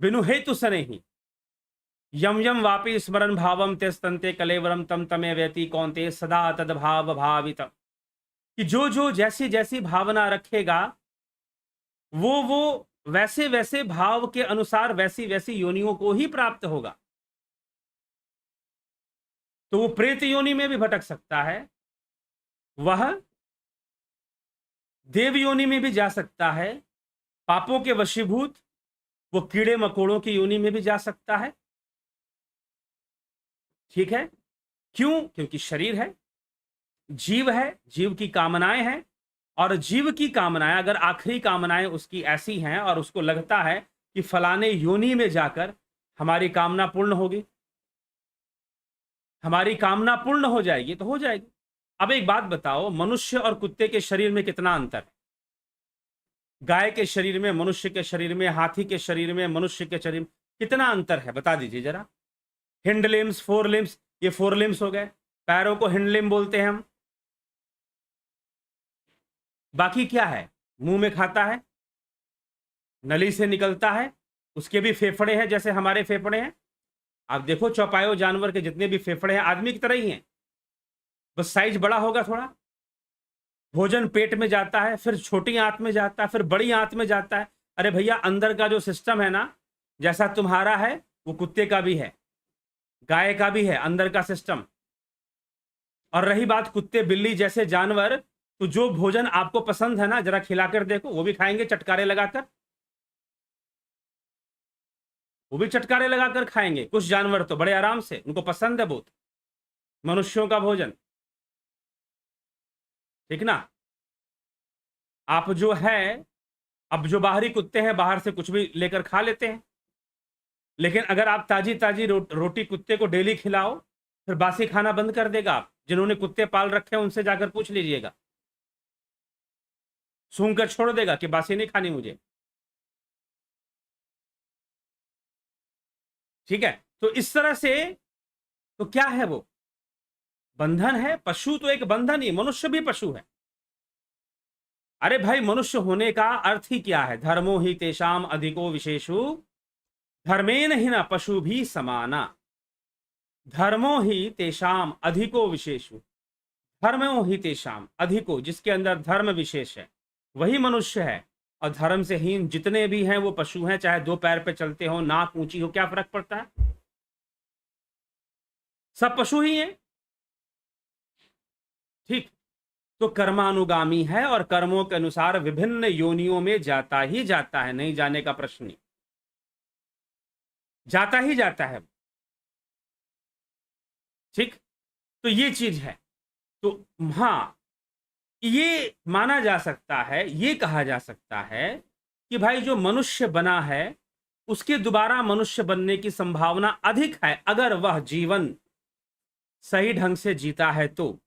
बिनु हेतु सने ही, यम यम वापि स्मरण भावम त्यस्तंते कलेवरम तम तमे व्यति कौंते सदा तद्भाव भावित। कि जो जो जैसी जैसी भावना रखेगा वो वैसे वैसे भाव के अनुसार वैसी वैसी योनियों को ही प्राप्त होगा। तो वो प्रेत योनि में भी भटक सकता है, वह देव योनि में भी जा सकता है, पापों के वशीभूत वो कीड़े मकोड़ों की योनि में भी जा सकता है, ठीक है। क्यों? क्योंकि शरीर है, जीव है, जीव की कामनाएं हैं, और जीव की कामनाएं अगर आखिरी कामनाएं उसकी ऐसी हैं और उसको लगता है कि फलाने योनि में जाकर हमारी कामना पूर्ण होगी, हमारी कामना पूर्ण हो जाएगी, तो हो जाएगी। अब एक बात बताओ, मनुष्य और कुत्ते के शरीर में कितना अंतर है? गाय के शरीर में, मनुष्य के शरीर में, हाथी के शरीर में, मनुष्य के शरीर में कितना अंतर है? बता दीजिए जरा। हिंड लिम्स, फोर लिम्स, ये फोर लिम्स हो गए, पैरों को हिंड लिम्ब बोलते हैं हम। बाकी क्या है? मुंह में खाता है, नली से निकलता है, उसके भी फेफड़े हैं जैसे हमारे फेफड़े हैं। आप देखो चौपायो जानवर के जितने भी फेफड़े हैं आदमी की तरह ही हैं, बस साइज बड़ा होगा थोड़ा। भोजन पेट में जाता है, फिर छोटी आंत में जाता है, फिर बड़ी आंत में जाता है। अरे भैया, अंदर का जो सिस्टम है ना, जैसा तुम्हारा है वो कुत्ते का भी है, गाय का भी है अंदर का सिस्टम। और रही बात कुत्ते बिल्ली जैसे जानवर, तो जो भोजन आपको पसंद है ना, जरा खिलाकर देखो, वो भी खाएंगे चटकारे लगाकर, वो भी चटकारे लगाकर खाएंगे। कुछ जानवर तो बड़े आराम से, उनको पसंद है बहुत मनुष्यों का भोजन, ठीक ना। आप जो है, अब जो बाहरी कुत्ते हैं बाहर से कुछ भी लेकर खा लेते हैं, लेकिन अगर आप ताजी ताजी रोटी कुत्ते को डेली खिलाओ, फिर बासी खाना बंद कर देगा। आप जिन्होंने कुत्ते पाल रखे हैं उनसे जाकर पूछ लीजिएगा, सूंघ कर छोड़ देगा कि बासी नहीं खानी मुझे, ठीक है। तो इस तरह से, तो क्या है वो? बंधन है। पशु तो एक बंधन ही, मनुष्य भी पशु है। अरे भाई, मनुष्य होने का अर्थ ही क्या है? धर्मो ही तेषाम अधिको विशेषु, धर्मेन ही न पशु भी समाना। धर्मो ही तेषाम अधिको विशेषु, धर्मो ही तेषाम अधिको, जिसके अंदर धर्म विशेष है वही मनुष्य है। और धर्म से हीन जितने भी हैं वो पशु हैं, चाहे दो पैर पे चलते हो, नाक ऊंची हो, क्या फर्क पड़ता है? सब पशु ही हैं, ठीक। तो कर्मानुगामी है और कर्मों के अनुसार विभिन्न योनियों में जाता ही जाता है, नहीं जाने का प्रश्न नहीं, जाता ही जाता है, ठीक। तो ये चीज है। तो हाँ, ये माना जा सकता है, ये कहा जा सकता है कि भाई जो मनुष्य बना है उसके दोबारा मनुष्य बनने की संभावना अधिक है, अगर वह जीवन सही ढंग से जीता है तो।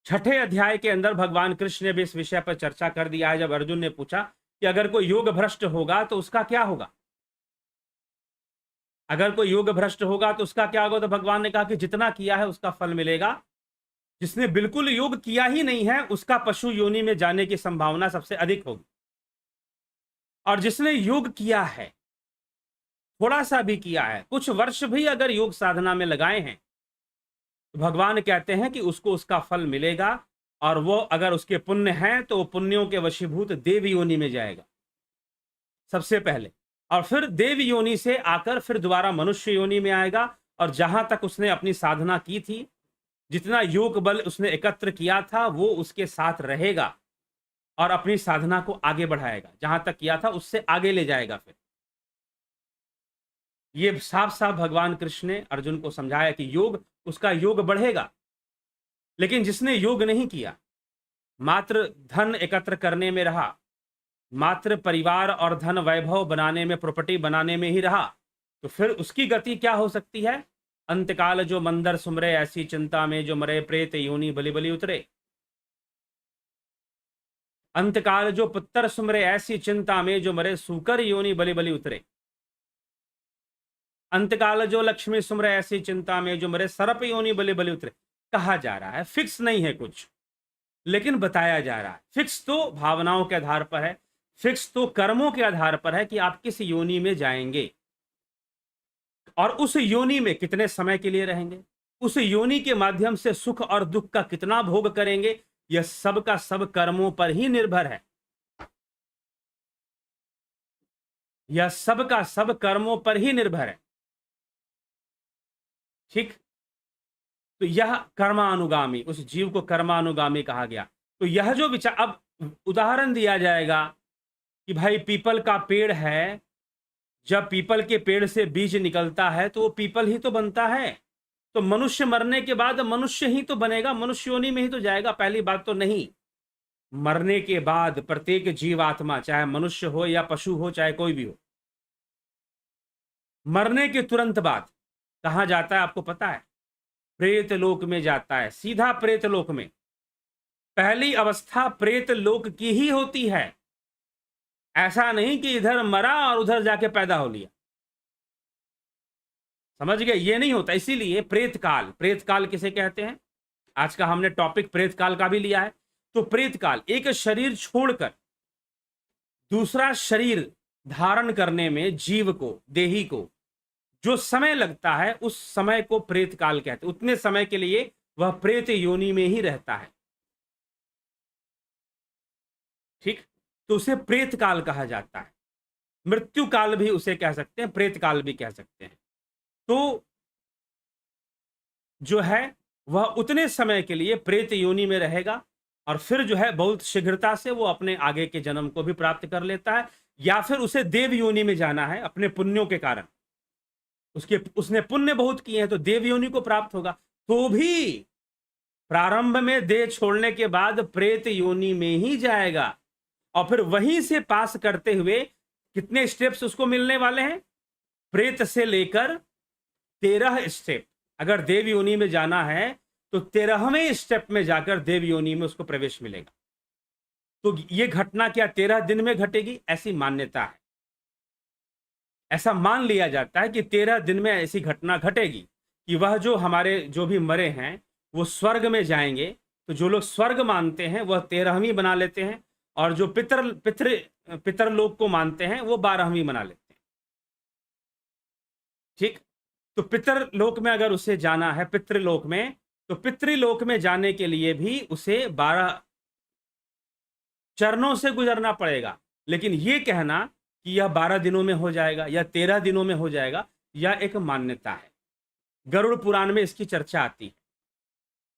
छठे अध्याय के अंदर भगवान कृष्ण ने भी इस विषय पर चर्चा कर दिया है। जब अर्जुन ने पूछा कि अगर कोई योग भ्रष्ट होगा तो उसका क्या होगा, अगर कोई योग भ्रष्ट होगा तो उसका क्या होगा, तो भगवान ने कहा कि जितना किया है उसका फल मिलेगा। जिसने बिल्कुल योग किया ही नहीं है उसका पशु योनि में जाने की संभावना सबसे अधिक होगी, और जिसने योग किया है, थोड़ा सा भी किया है, कुछ वर्ष भी अगर योग साधना में लगाए हैं, तो भगवान कहते हैं कि उसको उसका फल मिलेगा। और वो अगर उसके पुण्य हैं तो वो पुण्यों के वशीभूत देव योनि में जाएगा सबसे पहले, और फिर देव योनि से आकर फिर दोबारा मनुष्य योनि में आएगा। और जहां तक उसने अपनी साधना की थी, जितना योग बल उसने एकत्र किया था, वो उसके साथ रहेगा और अपनी साधना को आगे बढ़ाएगा, जहां तक किया था उससे आगे ले जाएगा। फिर ये साफ साफ भगवान कृष्ण ने अर्जुन को समझाया कि योग, उसका योग बढ़ेगा। लेकिन जिसने योग नहीं किया, मात्र धन एकत्र करने में रहा, मात्र परिवार और धन वैभव बनाने में, प्रॉपर्टी बनाने में ही रहा, तो फिर उसकी गति क्या हो सकती है? अंतकाल जो मंदर सुमरे, ऐसी चिंता में जो मरे, प्रेत योनि बलि बलि उतरे। अंतकाल जो पुत्र सुमरे ऐसी चिंता में, जो मरे सूकर योनि बलि बलि उतरे। अंतकाल जो लक्ष्मी सुमरे ऐसी चिंता में, जो मरे सर्प योनि बलि बलि उतरे। कहा जा रहा है, फिक्स नहीं है कुछ, लेकिन बताया जा रहा है। फिक्स तो भावनाओं के आधार पर है, फिक्स तो कर्मों के आधार पर है कि आप किस योनि में जाएंगे और उस योनि में कितने समय के लिए रहेंगे, उस योनि के माध्यम से सुख और दुख का कितना भोग करेंगे। यह सब का सब कर्मों पर ही निर्भर है। यह सब का सब कर्मों पर ही निर्भर है। ठीक, तो यह कर्मानुगामी, उस जीव को कर्मानुगामी कहा गया। तो यह जो विचार, अब उदाहरण दिया जाएगा कि भाई पीपल का पेड़ है, जब पीपल के पेड़ से बीज निकलता है तो वो पीपल ही तो बनता है। तो मनुष्य मरने के बाद मनुष्य ही तो बनेगा, मनुष्य योनि में ही तो जाएगा। पहली बात तो नहीं, मरने के बाद प्रत्येक जीवात्मा, चाहे मनुष्य हो या पशु हो, चाहे कोई भी हो, मरने के तुरंत बाद कहां जाता है आपको पता है? प्रेत लोक में जाता है, सीधा प्रेत लोक में। पहली अवस्था प्रेत लोक की ही होती है। ऐसा नहीं कि इधर मरा और उधर जाके पैदा हो लिया, समझ गए? ये नहीं होता। इसीलिए प्रेत काल, प्रेत काल किसे कहते हैं? आज का हमने टॉपिक प्रेत काल का भी लिया है। तो प्रेत काल, एक शरीर छोड़कर दूसरा शरीर धारण करने में जीव को, देही को जो समय लगता है, उस समय को प्रेत काल कहते हैं। उतने समय के लिए वह प्रेत योनि में ही रहता है। ठीक, तो उसे प्रेत काल कहा जाता है। मृत्यु काल भी उसे कह सकते हैं, प्रेत काल भी कह सकते हैं। तो जो है वह उतने समय के लिए प्रेत योनि में रहेगा और फिर जो है बहुत शीघ्रता से वो अपने आगे के जन्म को भी प्राप्त कर लेता है, या फिर उसे देव योनि में जाना है अपने पुण्यों के कारण। उसने पुण्य बहुत किए हैं तो देव योनि को प्राप्त होगा। तो भी प्रारंभ में देह छोड़ने के बाद प्रेत योनि में ही जाएगा और फिर वहीं से पास करते हुए कितने स्टेप्स उसको मिलने वाले हैं? प्रेत से लेकर 13 स्टेप। अगर देव योनि में जाना है तो 13वें स्टेप में जाकर देव योनि में उसको प्रवेश मिलेगा। तो यह घटना क्या 13 दिन में घटेगी? ऐसी मान्यता है, ऐसा मान लिया जाता है कि 13 दिन में ऐसी घटना घटेगी कि वह जो हमारे जो भी मरे हैं वो स्वर्ग में जाएंगे। तो जो लोग स्वर्ग मानते हैं वह 13वीं बना लेते हैं, और जो पितरलोक को मानते हैं वो 12वीं बना लेते हैं। ठीक, तो पितरलोक में अगर उसे जाना है, पितृलोक में, तो पितृलोक में जाने के लिए भी उसे 12 चरणों से गुजरना पड़ेगा। लेकिन यह कहना कि यह 12 दिनों में हो जाएगा या 13 दिनों में हो जाएगा, यह एक मान्यता है। गरुड़ पुराण में इसकी चर्चा आती है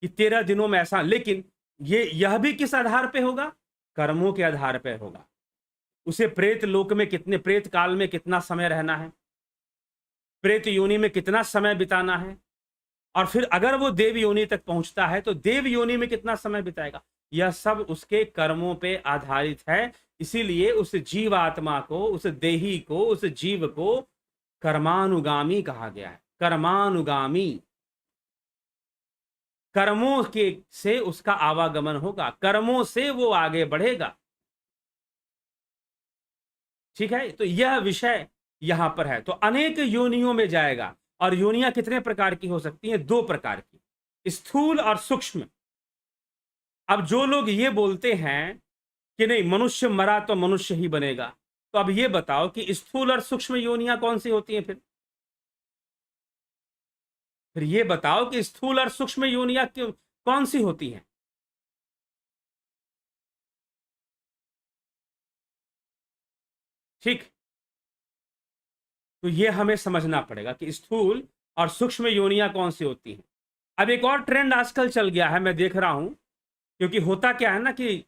कि 13 दिनों में ऐसा। लेकिन यह भी किस आधार पे होगा? कर्मों के आधार पे होगा। उसे प्रेत लोक में कितने, प्रेत काल में कितना समय रहना है, प्रेत योनि में कितना समय बिताना है, और फिर अगर वो देव योनि तक पहुंचता है तो देव योनि में कितना समय बिताएगा। यह सब उसके कर्मों पे आधारित है। इसीलिए उस जीवात्मा को, उस देही को, उस जीव को कर्मानुगामी कहा गया है। कर्मानुगामी, कर्मों के से उसका आवागमन होगा, कर्मों से वो आगे बढ़ेगा। ठीक है, तो यह विषय यहां पर है। तो अनेक योनियों में जाएगा। और योनियां कितने प्रकार की हो सकती हैं? 2 प्रकार की, स्थूल और सूक्ष्म। अब जो लोग ये बोलते हैं कि नहीं मनुष्य मरा तो मनुष्य ही बनेगा, तो अब ये बताओ कि स्थूल और सूक्ष्म योनियां कौन सी होती हैं? फिर ये बताओ कि स्थूल और सूक्ष्म योनियां कौन सी होती हैं? ठीक, तो ये हमें समझना पड़ेगा कि स्थूल और सूक्ष्म योनियां कौन सी होती हैं। अब एक और ट्रेंड आजकल चल गया है, मैं देख रहा हूं, क्योंकि होता क्या है ना कि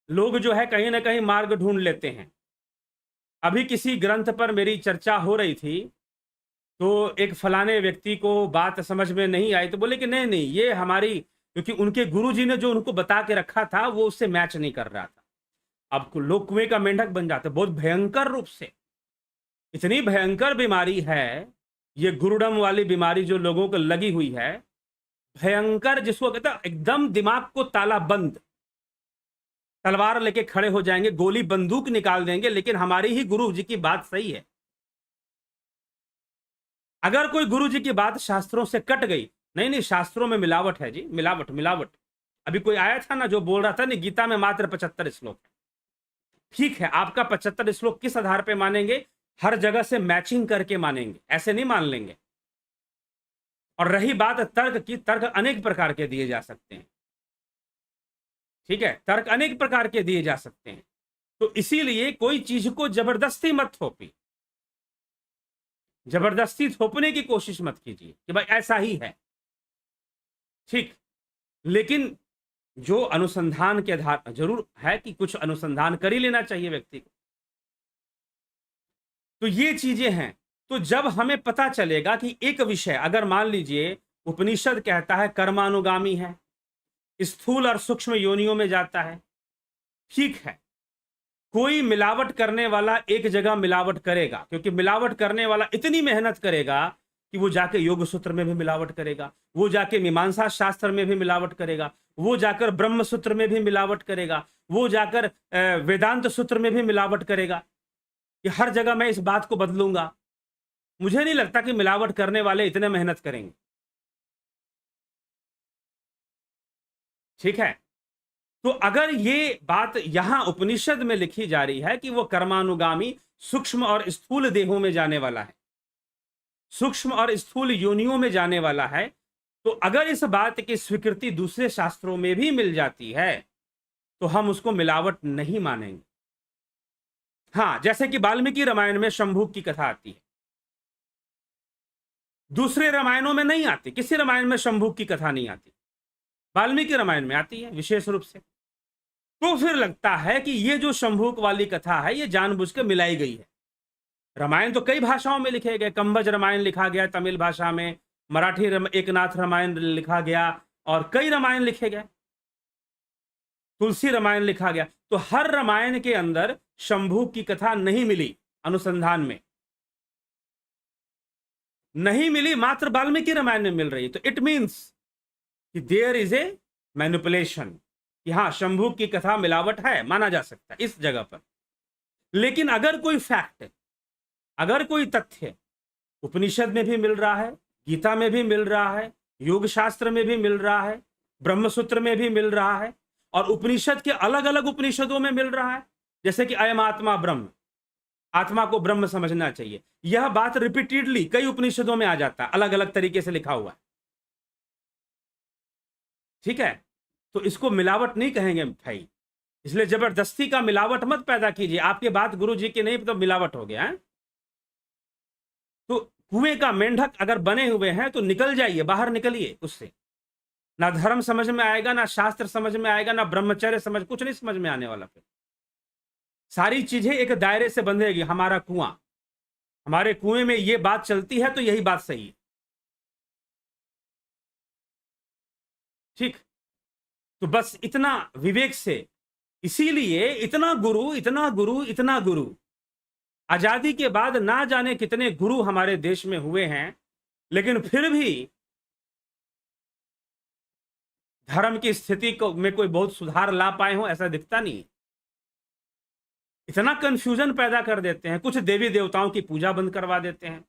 लोग जो है कहीं ना कहीं मार्ग ढूंढ लेते हैं। अभी किसी ग्रंथ पर मेरी चर्चा हो रही थी, तो एक फलाने व्यक्ति को बात समझ में नहीं आई, तो बोले कि नहीं नहीं ये हमारी, क्योंकि उनके गुरुजी ने जो उनको बता के रखा था वो उससे मैच नहीं कर रहा था। अब लोग कुएं का मेंढक बन जाते, बहुत भयंकर रूप से। इतनी भयंकर बीमारी है ये गुरुडम वाली बीमारी जो लोगों को लगी हुई है, भयंकर, जिसको कहता एकदम दिमाग को ताला बंद। तलवार लेके खड़े हो जाएंगे, गोली बंदूक निकाल देंगे, लेकिन हमारी ही गुरु जी की बात सही है। अगर कोई गुरु जी की बात शास्त्रों से कट गई, नहीं नहीं शास्त्रों में मिलावट है जी, मिलावट मिलावट। अभी कोई आया था ना जो बोल रहा था नहीं गीता में मात्र 75 श्लोक है। ठीक है, आपका 75 श्लोक किस आधार पे मानेंगे? हर जगह से मैचिंग करके मानेंगे, ऐसे नहीं मान लेंगे। और रही बात तर्क की, तर्क अनेक प्रकार के दिए जा सकते हैं। ठीक है, तर्क अनेक प्रकार के दिए जा सकते हैं। तो इसीलिए कोई चीज को जबरदस्ती मत थोपी, जबरदस्ती थोपने की कोशिश मत कीजिए कि भाई ऐसा ही है। ठीक, लेकिन जो अनुसंधान के आधार जरूर है कि कुछ अनुसंधान कर ही लेना चाहिए व्यक्ति को। तो ये चीजें हैं। तो जब हमें पता चलेगा कि एक विषय, अगर मान लीजिए उपनिषद कहता है कर्मानुगामी है, स्थूल और सूक्ष्म योनियों में जाता है, ठीक है, कोई मिलावट करने वाला एक जगह मिलावट करेगा, क्योंकि मिलावट करने वाला इतनी मेहनत करेगा कि वो जाके योग सूत्र में भी मिलावट करेगा, वो जाके मीमांसा शास्त्र में भी मिलावट करेगा, वो जाकर ब्रह्म सूत्र में भी मिलावट करेगा, वो जाकर वेदांत सूत्र में भी मिलावट करेगा कि हर जगह मैं इस बात को बदलूंगा। मुझे नहीं लगता कि मिलावट करने वाले इतने मेहनत करेंगे। ठीक है, तो अगर ये बात यहां उपनिषद में लिखी जा रही है कि वो कर्मानुगामी सूक्ष्म और स्थूल देहों में जाने वाला है, सूक्ष्म और स्थूल योनियों में जाने वाला है, तो अगर इस बात की स्वीकृति दूसरे शास्त्रों में भी मिल जाती है तो हम उसको मिलावट नहीं मानेंगे। हां, जैसे कि वाल्मीकि रामायण में शंभू की कथा आती है, दूसरे रामायणों में नहीं आती, किसी रामायण में शंभू की कथा नहीं आती, वाल्मीकि रामायण में आती है विशेष रूप से। तो फिर लगता है कि ये जो शंभूक वाली कथा है ये जानबूझ के मिलाई गई है। रामायण तो कई भाषाओं में लिखे गए, कंबज रामायण लिखा गया तमिल भाषा में, मराठी एकनाथ रामायण लिखा गया, और कई रामायण लिखे गए, तुलसी रामायण लिखा गया। तो हर रामायण के अंदर शंभू की कथा नहीं मिली, अनुसंधान में नहीं मिली, मात्र वाल्मीकि रामायण में मिल रही है। तो इट मीन्स कि देयर इज ए मैनिपुलेशन, कि हाँ शंभू की कथा मिलावट है, माना जा सकता है इस जगह पर। लेकिन अगर कोई फैक्ट, अगर कोई तथ्य उपनिषद में भी मिल रहा है, गीता में भी मिल रहा है, योग शास्त्र में भी मिल रहा है, ब्रह्मसूत्र में भी मिल रहा है, और उपनिषद के अलग अलग उपनिषदों में मिल रहा है, जैसे कि अयम आत्मा ब्रह्म, आत्मा को ब्रह्म समझना चाहिए, यह बात रिपीटेडली कई उपनिषदों में आ जाता है, अलग अलग तरीके से लिखा हुआ है। ठीक है, तो इसको मिलावट नहीं कहेंगे भाई, इसलिए जबरदस्ती का मिलावट मत पैदा कीजिए। आपकी बात गुरु जी की नहीं तो मिलावट हो गया है। तो कुएं का मेंढक अगर बने हुए हैं तो निकल जाइए, बाहर निकलिए उससे। ना धर्म समझ में आएगा, ना शास्त्र समझ में आएगा, ना ब्रह्मचर्य समझ, कुछ नहीं समझ में आने वाला। फिर सारी चीजें एक दायरे से बंधेगी। हमारा कुआं, हमारे कुएं में ये बात चलती है तो यही बात सही है। ठीक, तो बस इतना विवेक से, इसीलिए इतना गुरु इतना गुरु इतना गुरु, आजादी के बाद ना जाने कितने गुरु हमारे देश में हुए हैं, लेकिन फिर भी धर्म की स्थिति को में कोई बहुत सुधार ला पाए हो ऐसा दिखता नहीं। इतना कंफ्यूजन पैदा कर देते हैं, कुछ देवी देवताओं की पूजा बंद करवा देते हैं,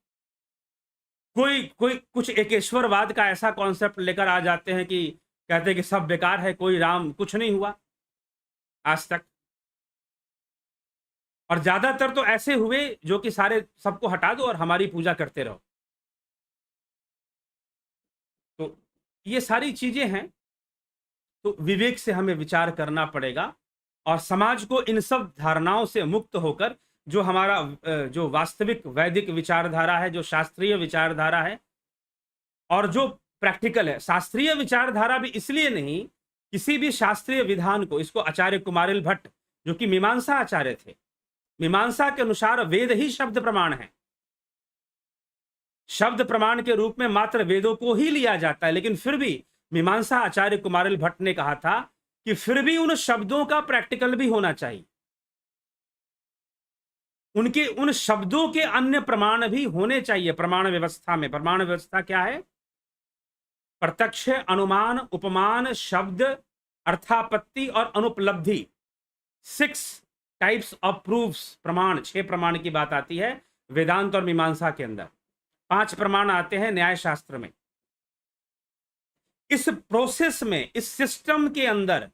कोई कोई कुछ एकेश्वरवाद का ऐसा कॉन्सेप्ट लेकर आ जाते हैं कि कहते हैं कि सब बेकार है, कोई राम, कुछ नहीं हुआ आज तक। और ज्यादातर तो ऐसे हुए जो कि सारे सबको हटा दो और हमारी पूजा करते रहो। तो ये सारी चीजें हैं, तो विवेक से हमें विचार करना पड़ेगा और समाज को इन सब धारणाओं से मुक्त होकर जो हमारा जो वास्तविक वैदिक विचारधारा है, जो शास्त्रीय विचारधारा है और जो प्रैक्टिकल है। शास्त्रीय विचारधारा भी इसलिए नहीं, किसी भी शास्त्रीय विधान को, इसको आचार्य कुमारिल भट्ट जो कि मीमांसा आचार्य थे, मीमांसा के अनुसार वेद ही शब्द प्रमाण है, शब्द प्रमाण के रूप में मात्र वेदों को ही लिया जाता है। लेकिन फिर भी मीमांसा आचार्य कुमारिल भट्ट ने कहा था कि फिर भी उन शब्दों का प्रैक्टिकल भी होना चाहिए, उनके उन शब्दों के अन्य प्रमाण भी होने चाहिए प्रमाण व्यवस्था में। प्रमाण व्यवस्था क्या है? प्रत्यक्ष, अनुमान, उपमान, शब्द, अर्थापत्ति और अनुपलब्धि, 6 टाइप्स ऑफ प्रूफ्स, प्रमाण, 6 प्रमाण की बात आती है वेदांत और मीमांसा के अंदर। 5 प्रमाण आते हैं न्याय शास्त्र में। इस प्रोसेस में, इस सिस्टम के अंदर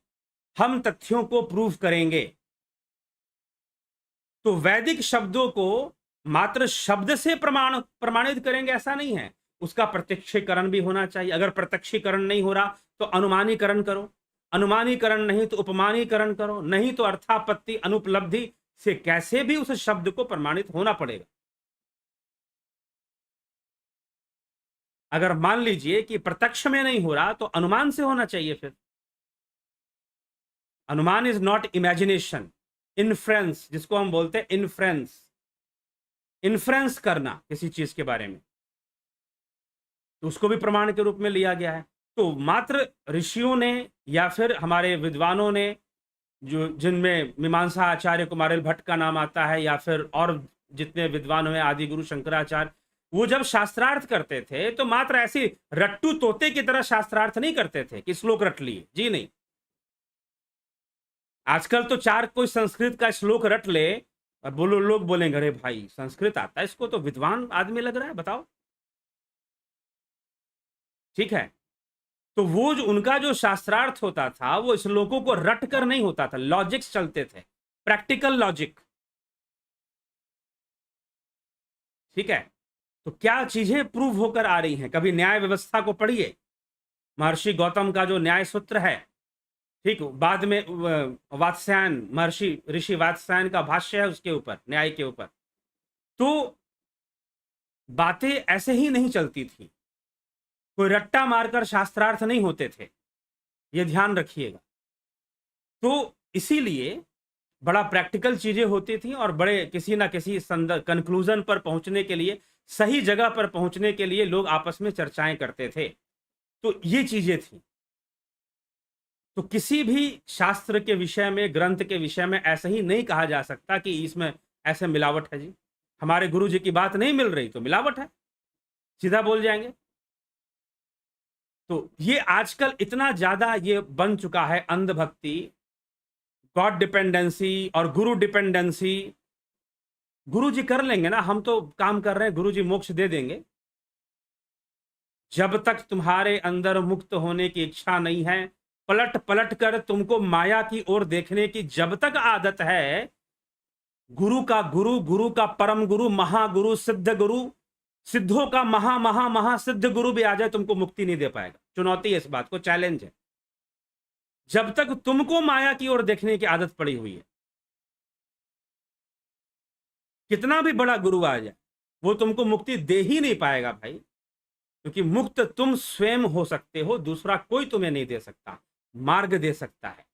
हम तथ्यों को प्रूव करेंगे। तो वैदिक शब्दों को मात्र शब्द से प्रमाणित करेंगे ऐसा नहीं है, उसका प्रत्यक्षीकरण भी होना चाहिए। अगर प्रत्यक्षीकरण नहीं हो रहा तो अनुमानीकरण करो, अनुमानीकरण नहीं तो उपमानीकरण करो, नहीं तो अर्थापत्ति अनुपलब्धि से कैसे भी उस शब्द को प्रमाणित होना पड़ेगा। अगर मान लीजिए कि प्रत्यक्ष में नहीं हो रहा तो अनुमान से होना चाहिए। फिर अनुमान इज नॉट इमेजिनेशन, इन्फ्रेंस, जिसको हम बोलते हैं इन्फ्रेंस, इन्फ्रेंस करना किसी चीज के बारे में, तो उसको भी प्रमाण के रूप में लिया गया है। तो मात्र ऋषियों ने या फिर हमारे विद्वानों ने, जो जिनमें मीमांसा आचार्य कुमारिल भट्ट का नाम आता है, या फिर और जितने विद्वान हुए आदि गुरु शंकराचार्य, वो जब शास्त्रार्थ करते थे तो मात्र ऐसी रट्टू तोते की तरह शास्त्रार्थ नहीं करते थे कि श्लोक रट लिए, जी नहीं। आजकल तो 4 कोई संस्कृत का श्लोक रट ले और बोलो, लोग बोलेंगे अरे भाई संस्कृत आता है इसको, तो विद्वान आदमी लग रहा है, बताओ। ठीक है, तो वो जो उनका जो शास्त्रार्थ होता था वो श्लोकों को रट कर नहीं होता था, लॉजिक्स चलते थे, प्रैक्टिकल लॉजिक। ठीक है, तो क्या चीजें प्रूव होकर आ रही हैं। कभी न्याय व्यवस्था को पढ़िए, महर्षि गौतम का जो न्याय सूत्र है, ठीक, बाद में वात्स्यायन, महर्षि ऋषि वात्स्यायन का भाष्य है उसके ऊपर, न्याय के ऊपर। तो बातें ऐसे ही नहीं चलती थी, कोई रट्टा मारकर शास्त्रार्थ नहीं होते थे, ये ध्यान रखिएगा। तो इसीलिए बड़ा प्रैक्टिकल चीजें होती थी और बड़े किसी ना किसी कंक्लूजन पर पहुंचने के लिए, सही जगह पर पहुंचने के लिए लोग आपस में चर्चाएं करते थे। तो ये चीजें थी। तो किसी भी शास्त्र के विषय में, ग्रंथ के विषय में ऐसे ही नहीं कहा जा सकता कि इसमें ऐसे मिलावट है जी, हमारे गुरु जी की बात नहीं मिल रही तो मिलावट है, सीधा बोल जाएंगे। तो ये आजकल इतना ज्यादा ये बन चुका है अंधभक्ति, गॉड डिपेंडेंसी और गुरु डिपेंडेंसी। गुरु जी कर लेंगे ना, हम तो काम कर रहे हैं, गुरु जी मोक्ष दे देंगे। जब तक तुम्हारे अंदर मुक्त होने की इच्छा नहीं है, पलट पलट कर तुमको माया की ओर देखने की जब तक आदत है, गुरु का गुरु, गुरु का परम गुरु, महागुरु, सिद्ध गुरु, सिद्धों का महा महा महा सिद्ध गुरु भी आ जाए, तुमको मुक्ति नहीं दे पाएगा। चुनौती है इस बात को, चैलेंज है। जब तक तुमको माया की ओर देखने की आदत पड़ी हुई है, कितना भी बड़ा गुरु आ जाए वो तुमको मुक्ति दे ही नहीं पाएगा भाई, क्योंकि मुक्त तुम स्वयं हो सकते हो, दूसरा कोई तुम्हें नहीं दे सकता। मार्ग दे सकता है,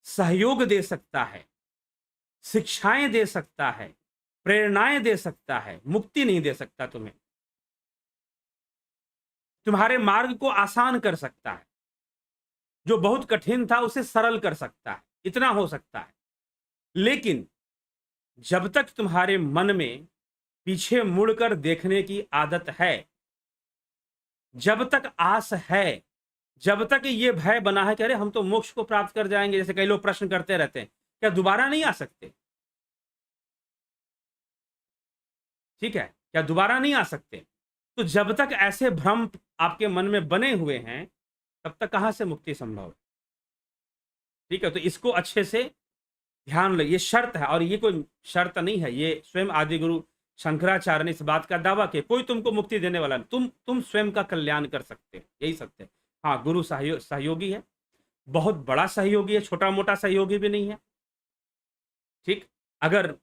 सहयोग दे सकता है, शिक्षाएं दे सकता है, प्रेरणाएं दे सकता है, मुक्ति नहीं दे सकता तुम्हें। तुम्हारे मार्ग को आसान कर सकता है, जो बहुत कठिन था उसे सरल कर सकता है, इतना हो सकता है। लेकिन जब तक तुम्हारे मन में पीछे मुड़कर देखने की आदत है, जब तक आस है, जब तक ये भय बना है कि अरे हम तो मोक्ष को प्राप्त कर जाएंगे, जैसे कई लोग प्रश्न करते रहते हैं, क्या दोबारा नहीं आ सकते? ठीक है, क्या दोबारा नहीं आ सकते? तो जब तक ऐसे भ्रम आपके मन में बने हुए हैं, तब तक कहां से मुक्ति संभव है? ठीक है, तो इसको अच्छे से ध्यान लो, ये शर्त है, और ये कोई शर्त नहीं है, ये स्वयं आदि गुरु शंकराचार्य ने इस बात का दावा किया, कोई तुमको मुक्ति देने वाला नहीं, तुम स्वयं का कल्याण कर सकते हो, यही सत्य है। हाँ, गुरु सहयोगी है, बहुत बड़ा सहयोगी है, छोटा मोटा सहयोगी भी नहीं है। ठीक, अगर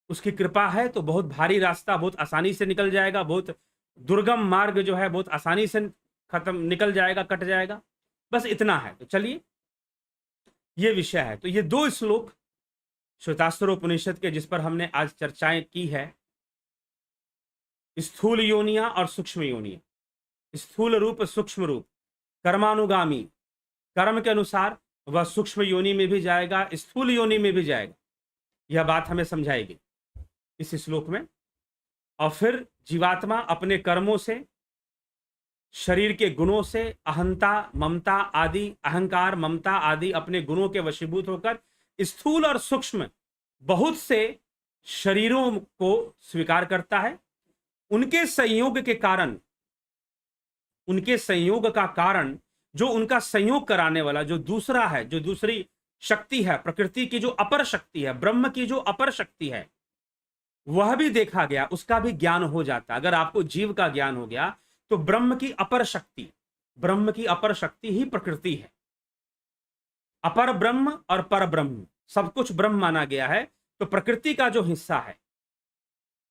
उसकी कृपा है तो बहुत भारी रास्ता बहुत आसानी से निकल जाएगा, बहुत दुर्गम मार्ग जो है बहुत आसानी से खत्म निकल जाएगा, कट जाएगा, बस इतना है। तो चलिए, ये विषय है। तो ये 2 श्लोक श्वेतास्त्रोपनिषद के जिस पर हमने आज चर्चाएं की है, स्थूल योनियां और सूक्ष्म योनियां, स्थूल रूप सूक्ष्म रूप, कर्मानुगामी, कर्म के अनुसार वह सूक्ष्म योनि में भी जाएगा, स्थूल योनि में भी जाएगा, यह बात हमें समझाएगी इस श्लोक में। और फिर जीवात्मा अपने कर्मों से, शरीर के गुणों से, अहंता, ममता आदि, अहंकार, ममता आदि अपने गुणों के वशीभूत होकर स्थूल और सूक्ष्म बहुत से शरीरों को स्वीकार करता है। उनके संयोग के कारण, उनके संयोग का कारण, जो उनका संयोग कराने वाला जो दूसरा है, जो दूसरी शक्ति है, प्रकृति की जो अपर शक्ति है, ब्रह्म की जो अपर शक्ति है, वह भी देखा गया, उसका भी ज्ञान हो जाता। अगर आपको जीव का ज्ञान हो गया तो ब्रह्म की अपर शक्ति, ब्रह्म की अपर शक्ति ही प्रकृति है। अपर ब्रह्म और पर ब्रह्म, सब कुछ ब्रह्म माना गया है। तो प्रकृति का जो हिस्सा है,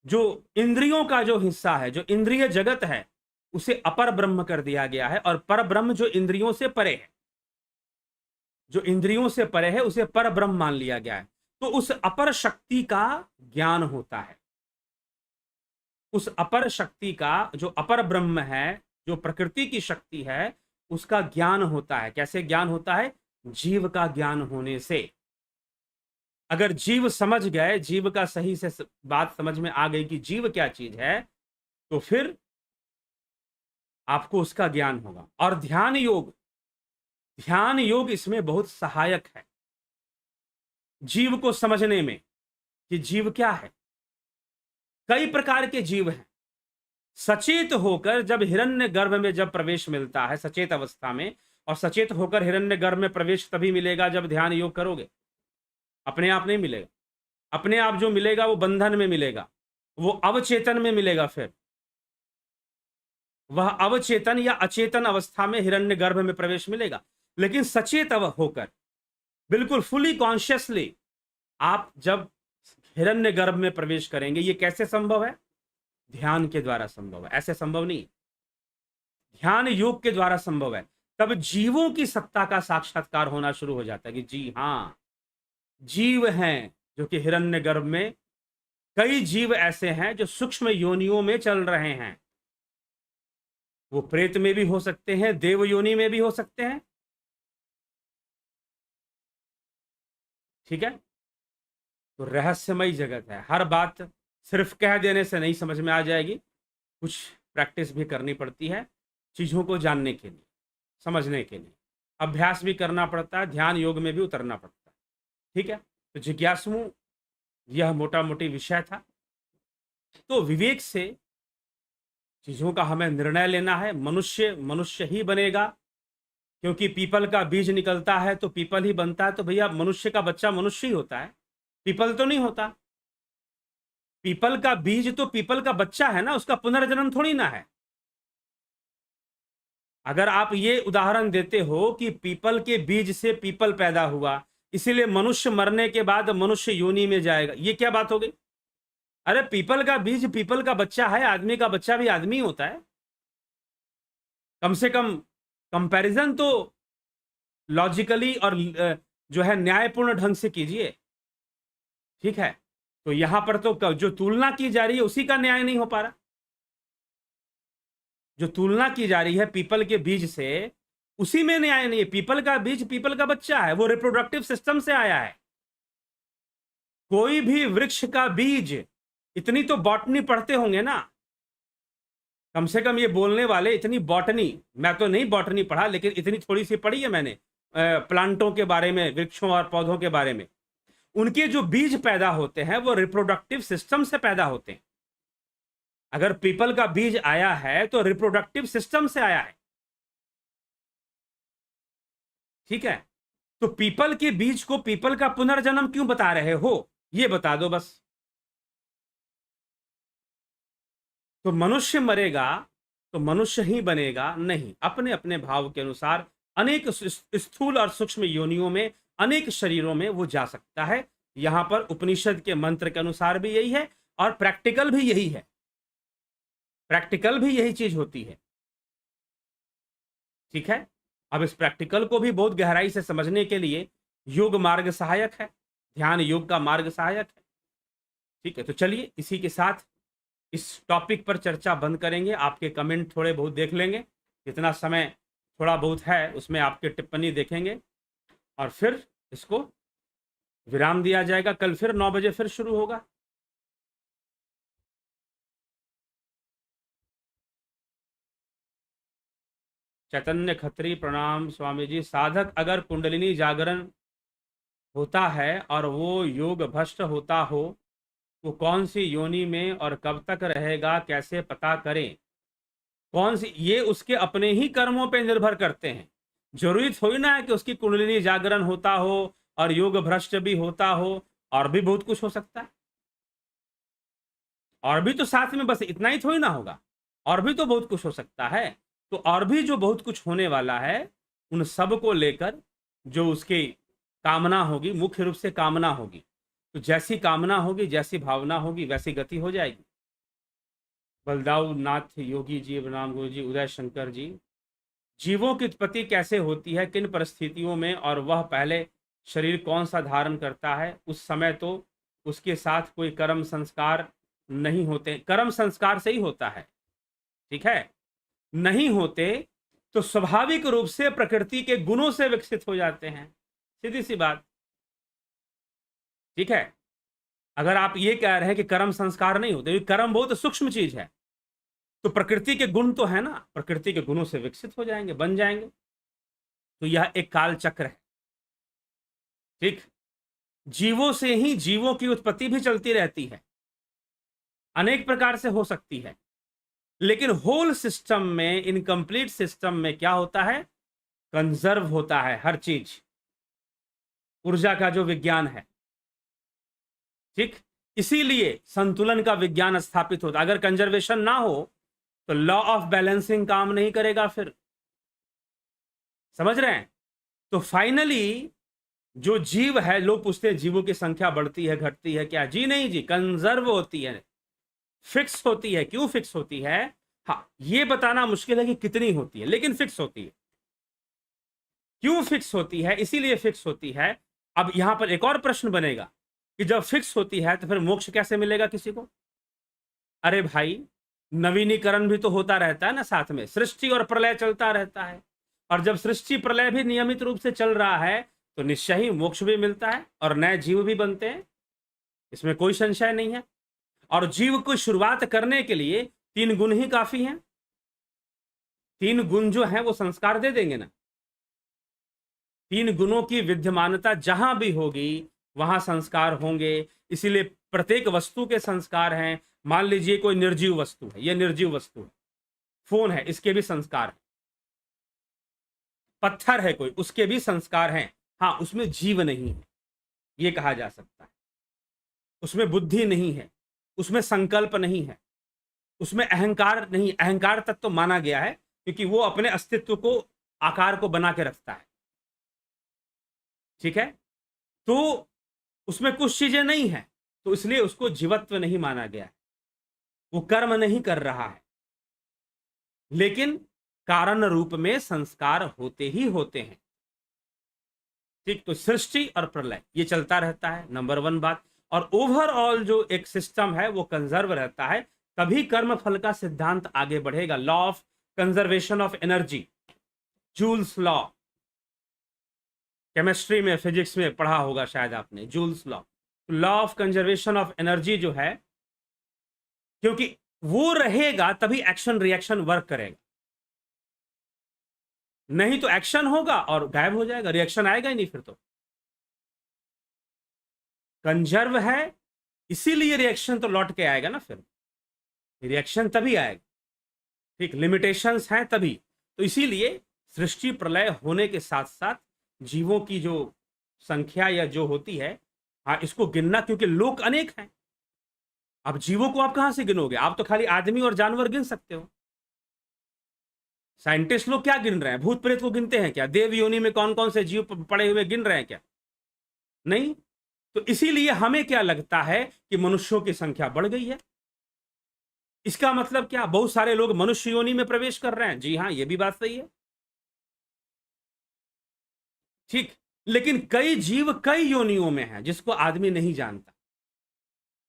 जो इंद्रियों का जो हिस्सा है, जो इंद्रिय जगत है, उसे अपर ब्रह्म कर दिया गया है। और पर ब्रह्म जो इंद्रियों से परे है, जो इंद्रियों से परे है, उसे पर ब्रह्म मान लिया गया है। तो उस अपर शक्ति का ज्ञान होता है। उस अपर शक्ति का, जो अपर ब्रह्म है, जो प्रकृति की शक्ति है, उसका ज्ञान होता है। कैसे ज्ञान होता है? जीव का ज्ञान होने से। अगर जीव समझ गए, जीव का सही से बात समझ में आ गई कि जीव क्या चीज है, तो फिर आपको उसका ज्ञान होगा। और ध्यान योग, ध्यान योग इसमें बहुत सहायक है जीव को समझने में कि जीव क्या है। कई प्रकार के जीव हैं। सचेत होकर जब हिरण्य गर्भ में जब प्रवेश मिलता है सचेत अवस्था में, और सचेत होकर हिरण्य गर्भ में प्रवेश तभी मिलेगा जब ध्यान योग करोगे। अपने आप नहीं मिलेगा। अपने आप जो मिलेगा वो बंधन में मिलेगा, वो अवचेतन में मिलेगा। फिर वह अवचेतन या अचेतन अवस्था में हिरण्य गर्भ में प्रवेश मिलेगा। लेकिन सचेत होकर, बिल्कुल फुली कॉन्शियसली आप जब हिरण्य गर्भ में प्रवेश करेंगे, ये कैसे संभव है? ध्यान के द्वारा संभव है। ऐसे संभव नहीं, ध्यान योग के द्वारा संभव है। तब जीवों की सत्ता का साक्षात्कार होना शुरू हो जाता है कि जी हां, जीव हैं जो कि हिरण्य गर्भ में, कई जीव ऐसे हैं जो सूक्ष्म योनियों में चल रहे हैं। वो प्रेत में भी हो सकते हैं, देव योनि में भी हो सकते हैं। ठीक है? तो रहस्यमय जगत है। हर बात सिर्फ कह देने से नहीं समझ में आ जाएगी, कुछ प्रैक्टिस भी करनी पड़ती है चीजों को जानने के लिए, समझने के लिए। अभ्यास भी करना पड़ता है, ध्यान योग में भी उतरना पड़ता है। ठीक है? तो जिज्ञासुओं, यह मोटा मोटी विषय था। तो विवेक से चीजों का हमें निर्णय लेना है। मनुष्य मनुष्य ही बनेगा, क्योंकि पीपल का बीज निकलता है तो पीपल ही बनता है। तो भैया मनुष्य का बच्चा मनुष्य ही होता है, पीपल तो नहीं होता। पीपल का बीज तो पीपल का बच्चा है ना, उसका पुनर्जन्म थोड़ी ना है। अगर आप ये उदाहरण देते हो कि पीपल के बीज से पीपल पैदा हुआ, इसीलिए मनुष्य मरने के बाद मनुष्य योनि में जाएगा, ये क्या बात हो गई? अरे पीपल का बीज पीपल का बच्चा है, आदमी का बच्चा भी आदमी होता है। कम से कम कंपैरिजन तो लॉजिकली और जो है न्यायपूर्ण ढंग से कीजिए। ठीक है? तो यहां पर तो जो तुलना की जा रही है उसी का न्याय नहीं हो पा रहा। जो तुलना की जा रही है पीपल के बीज से, उसी में न्याय नहीं है। पीपल का बीज पीपल का बच्चा है, वो रिप्रोडक्टिव सिस्टम से आया है। कोई भी वृक्ष का बीज, इतनी तो बॉटनी पढ़ते होंगे ना, कम से कम ये बोलने वाले इतनी बॉटनी, मैं तो नहीं बॉटनी पढ़ा लेकिन इतनी थोड़ी सी पढ़ी है मैंने प्लांटों के बारे में, वृक्षों और पौधों के बारे में। उनके जो बीज पैदा होते हैं वो रिप्रोडक्टिव सिस्टम से पैदा होते हैं। अगर पीपल का बीज आया है तो रिप्रोडक्टिव सिस्टम से आया है। ठीक है? तो पीपल के बीज को पीपल का पुनर्जन्म क्यों बता रहे हो, ये बता दो बस। तो मनुष्य मरेगा तो मनुष्य ही बनेगा? नहीं, अपने अपने भाव के अनुसार अनेक स्थूल और सूक्ष्म योनियों में, अनेक शरीरों में वो जा सकता है। यहां पर उपनिषद के मंत्र के अनुसार भी यही है, और प्रैक्टिकल भी यही है। प्रैक्टिकल भी यही चीज होती है। ठीक है? अब इस प्रैक्टिकल को भी बहुत गहराई से समझने के लिए योग मार्ग सहायक है, ध्यान योग का मार्ग सहायक है। ठीक है? तो चलिए इसी के साथ इस टॉपिक पर चर्चा बंद करेंगे। आपके कमेंट थोड़े बहुत देख लेंगे, जितना समय थोड़ा बहुत है उसमें आपके टिप्पणी देखेंगे, और फिर इसको विराम दिया जाएगा। कल फिर 9 बजे फिर शुरू होगा। चैतन्य खत्री प्रणाम स्वामी जी। साधक अगर कुंडलिनी जागरण होता है और वो योग भ्रष्ट होता हो, वो कौन सी योनि में और कब तक रहेगा कैसे पता करें? कौन सी, ये उसके अपने ही कर्मों पे निर्भर करते हैं। जरूरी थोड़ी ना है कि उसकी कुंडलिनी जागरण होता हो और योग भ्रष्ट भी होता हो, और भी बहुत कुछ हो सकता है। और भी तो साथ में बस इतना ही थोड़ी ना होगा, और भी तो बहुत कुछ हो सकता है। तो और भी जो बहुत कुछ होने वाला है, उन सब को लेकर जो उसकी कामना होगी, मुख्य रूप से कामना होगी, तो जैसी कामना होगी, जैसी भावना होगी, वैसी गति हो जाएगी। बलदाऊ नाथ योगी जी, प्रणाम गुरु जी, उदय शंकर जी। जीवों की उत्पत्ति कैसे होती है, किन परिस्थितियों में, और वह पहले शरीर कौन सा धारण करता है, उस समय तो उसके साथ कोई कर्म संस्कार नहीं होते। कर्म संस्कार से ही होता है, ठीक है, नहीं होते तो स्वाभाविक रूप से प्रकृति के गुणों से विकसित हो जाते हैं, सीधी सी बात, ठीक है। अगर आप ये कह रहे हैं कि कर्म संस्कार नहीं होते, कर्म बहुत सूक्ष्म चीज है, तो प्रकृति के गुण तो है ना, प्रकृति के गुणों से विकसित हो जाएंगे, बन जाएंगे। तो यह एक काल चक्र है, ठीक। जीवों से ही जीवों की उत्पत्ति भी चलती रहती है, अनेक प्रकार से हो सकती है, लेकिन होल सिस्टम में, इनकम्प्लीट सिस्टम में क्या होता है, कंजर्व होता है हर चीज, ऊर्जा का जो विज्ञान है, ठीक। इसीलिए संतुलन का विज्ञान स्थापित होता है। अगर कंजर्वेशन ना हो तो लॉ ऑफ बैलेंसिंग काम नहीं करेगा फिर, समझ रहे हैं? तो फाइनली जो जीव है, लोग पूछते हैं जीवों की संख्या बढ़ती है घटती है क्या? जी नहीं जी, कंजर्व होती है, फिक्स होती है। क्यों फिक्स होती है? हाँ, ये बताना मुश्किल है कि कितनी होती है, लेकिन फिक्स होती है। क्यों फिक्स होती है? इसीलिए फिक्स होती है। अब यहां पर एक और प्रश्न बनेगा कि जब फिक्स होती है तो फिर मोक्ष कैसे मिलेगा किसी को? अरे भाई, नवीनीकरण भी तो होता रहता है ना साथ में, सृष्टि और प्रलय चलता रहता है, और जब सृष्टि प्रलय भी नियमित रूप से चल रहा है तो निश्चय ही मोक्ष भी मिलता है और नए जीव भी बनते हैं, इसमें कोई संशय नहीं है। और जीव को शुरुआत करने के लिए 3 गुण ही काफी हैं। 3 गुण जो है वो संस्कार दे देंगे ना। 3 गुणों की विद्यमानता जहां भी होगी वहां संस्कार होंगे। इसीलिए प्रत्येक वस्तु के संस्कार हैं। मान लीजिए कोई निर्जीव वस्तु है, यह निर्जीव वस्तु है, फोन है, इसके भी संस्कार है। पत्थर है कोई, उसके भी संस्कार हैं। हाँ, उसमें जीव नहीं है, यह कहा जा सकता है। उसमें बुद्धि नहीं है, उसमें संकल्प नहीं है, उसमें अहंकार नहीं। अहंकार तक तो माना गया है क्योंकि वो अपने अस्तित्व को, आकार को बना के रखता है, ठीक है। तो उसमें कुछ चीजें नहीं है, तो इसलिए उसको जीवत्व नहीं माना गया है। वो कर्म नहीं कर रहा है, लेकिन कारण रूप में संस्कार होते ही होते हैं, ठीक। तो सृष्टि और प्रलय ये चलता रहता है, नंबर 1 बात। और ओवरऑल जो एक सिस्टम है वो कंजर्व रहता है, तभी कर्म फल का सिद्धांत आगे बढ़ेगा। Law of conservation of energy, joules law, chemistry में, फिजिक्स में पढ़ा होगा शायद आपने, joules law. Law of conservation of energy जो है, क्योंकि वो रहेगा तभी एक्शन रिएक्शन वर्क करेगा, नहीं तो एक्शन होगा और गायब हो जाएगा, रिएक्शन आएगा ही नहीं फिर। तो कंजर्व है इसीलिए रिएक्शन तो लौट के आएगा ना, फिर रिएक्शन तभी आएगा, ठीक। लिमिटेशंस हैं तभी। तो इसीलिए सृष्टि प्रलय होने के साथ साथ जीवों की जो संख्या या जो होती है, हाँ, इसको गिनना, क्योंकि लोक अनेक हैं। अब जीवों को आप कहां से गिनोगे? आप तो खाली आदमी और जानवर गिन सकते हो। साइंटिस्ट लोग क्या गिन रहे हैं? भूत प्रेत को गिनते हैं क्या? देव योनि में कौन कौन से जीव पड़े हुए गिन रहे हैं क्या? नहीं। तो इसीलिए हमें क्या लगता है कि मनुष्यों की संख्या बढ़ गई है। इसका मतलब क्या? बहुत सारे लोग मनुष्य योनि में प्रवेश कर रहे हैं। जी हाँ, यह भी बात सही है, ठीक। लेकिन कई जीव कई योनियों में हैं जिसको आदमी नहीं जानता,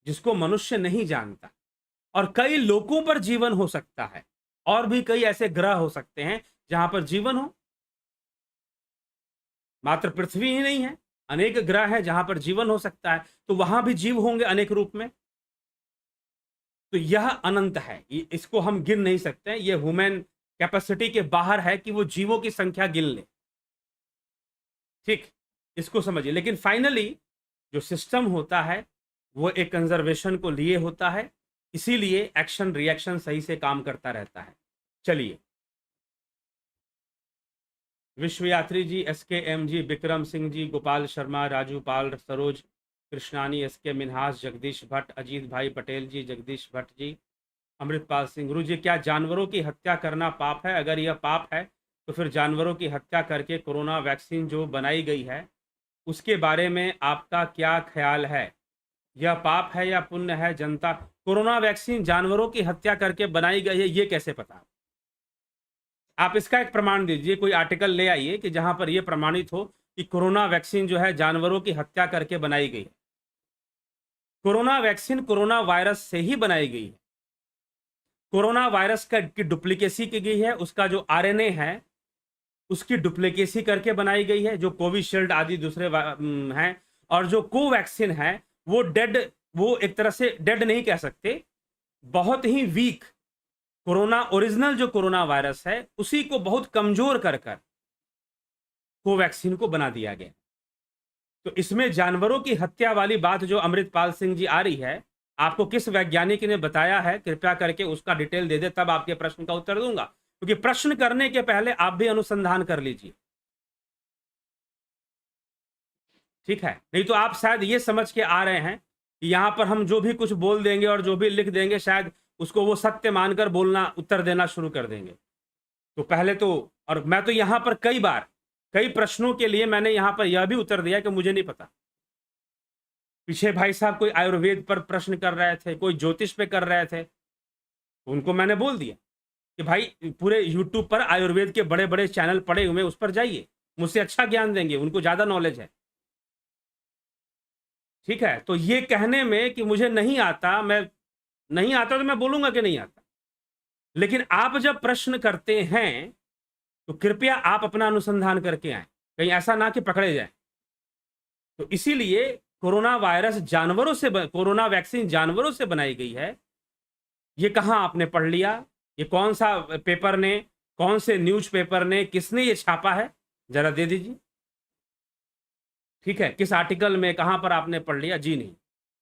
जिसको मनुष्य नहीं जानता। और कई लोकों पर जीवन हो सकता है, और भी कई ऐसे ग्रह हो सकते हैं जहां पर जीवन हो। मात्र पृथ्वी ही नहीं है, अनेक ग्रह हैं जहां पर जीवन हो सकता है, तो वहां भी जीव होंगे अनेक रूप में। तो यह अनंत है, इसको हम गिन नहीं सकते। यह ह्यूमन कैपेसिटी के बाहर है कि वो जीवों की संख्या गिन ले, ठीक। इसको समझिए। लेकिन फाइनली जो सिस्टम होता है वो एक कंजर्वेशन को लिए होता है, इसीलिए एक्शन रिएक्शन सही से काम करता रहता है। चलिए, विश्व यात्री जी, SKM जी, विक्रम सिंह जी, गोपाल शर्मा, राजू पाल, सरोज कृष्णानी, SK मिन्हास, जगदीश भट्ट, अजीत भाई पटेल जी, जगदीश भट्ट जी, अमृतपाल सिंह, गुरु जी क्या जानवरों की हत्या करना पाप है? अगर यह पाप है तो फिर जानवरों की हत्या करके कोरोना वैक्सीन जो बनाई गई है उसके बारे में आपका क्या ख्याल है? यह पाप है या पुण्य है? जनता, कोरोना वैक्सीन जानवरों की हत्या करके बनाई गई है ये कैसे पता? आप इसका एक प्रमाण दीजिए, कोई आर्टिकल ले आइए कि जहां पर यह प्रमाणित हो कि कोरोना वैक्सीन जो है जानवरों की हत्या करके बनाई गई है। कोरोना वैक्सीन कोरोना वायरस से ही बनाई गई है। कोरोना वायरस की डुप्लीकेसी की गई है, उसका जो RNA है उसकी डुप्लीकेसी करके बनाई गई है, जो कोविशील्ड आदि दूसरे हैं। और जो कोवैक्सीन है वो एक तरह से डेड नहीं कह सकते, बहुत ही वीक कोरोना, ओरिजिनल जो कोरोना वायरस है उसी को बहुत कमजोर कर कोवैक्सीन को बना दिया गया। तो इसमें जानवरों की हत्या वाली बात जो अमृतपाल सिंह जी आ रही है, आपको किस वैज्ञानिक ने बताया है? कृपया करके उसका डिटेल दे दे, तब आपके प्रश्न का उत्तर दूंगा, क्योंकि प्रश्न करने के पहले आप भी अनुसंधान कर लीजिए, ठीक है? नहीं तो आप शायद ये समझ के आ रहे हैं कि यहां पर हम जो भी कुछ बोल देंगे और जो भी लिख देंगे शायद उसको वो सत्य मानकर बोलना, उत्तर देना शुरू कर देंगे। तो पहले तो, और मैं तो यहां पर कई बार कई प्रश्नों के लिए मैंने यहां पर यह भी उत्तर दिया कि मुझे नहीं पता। पीछे भाई साहब कोई आयुर्वेद पर प्रश्न कर रहे थे, कोई ज्योतिष पे कर रहे थे, तो उनको मैंने बोल दिया कि भाई पूरे यूट्यूब पर आयुर्वेद के बड़े बड़े चैनल पड़े हुए, उस पर जाइए, मुझसे अच्छा ज्ञान देंगे, उनको ज्यादा नॉलेज है, ठीक है? तो ये कहने में कि मुझे नहीं आता, मैं नहीं आता तो मैं बोलूंगा कि नहीं आता, लेकिन आप जब प्रश्न करते हैं तो कृपया आप अपना अनुसंधान करके आए, कहीं ऐसा ना कि पकड़े जाए। तो इसीलिए कोरोना वायरस जानवरों से कोरोना वैक्सीन जानवरों से बनाई गई है, ये कहां आपने पढ़ लिया? ये कौन सा पेपर ने, कौन से न्यूज़पेपर ने, किसने ये छापा है? जरा दे दीजिए, ठीक है? किस आर्टिकल में, कहां पर आपने पढ़ लिया? जी नहीं,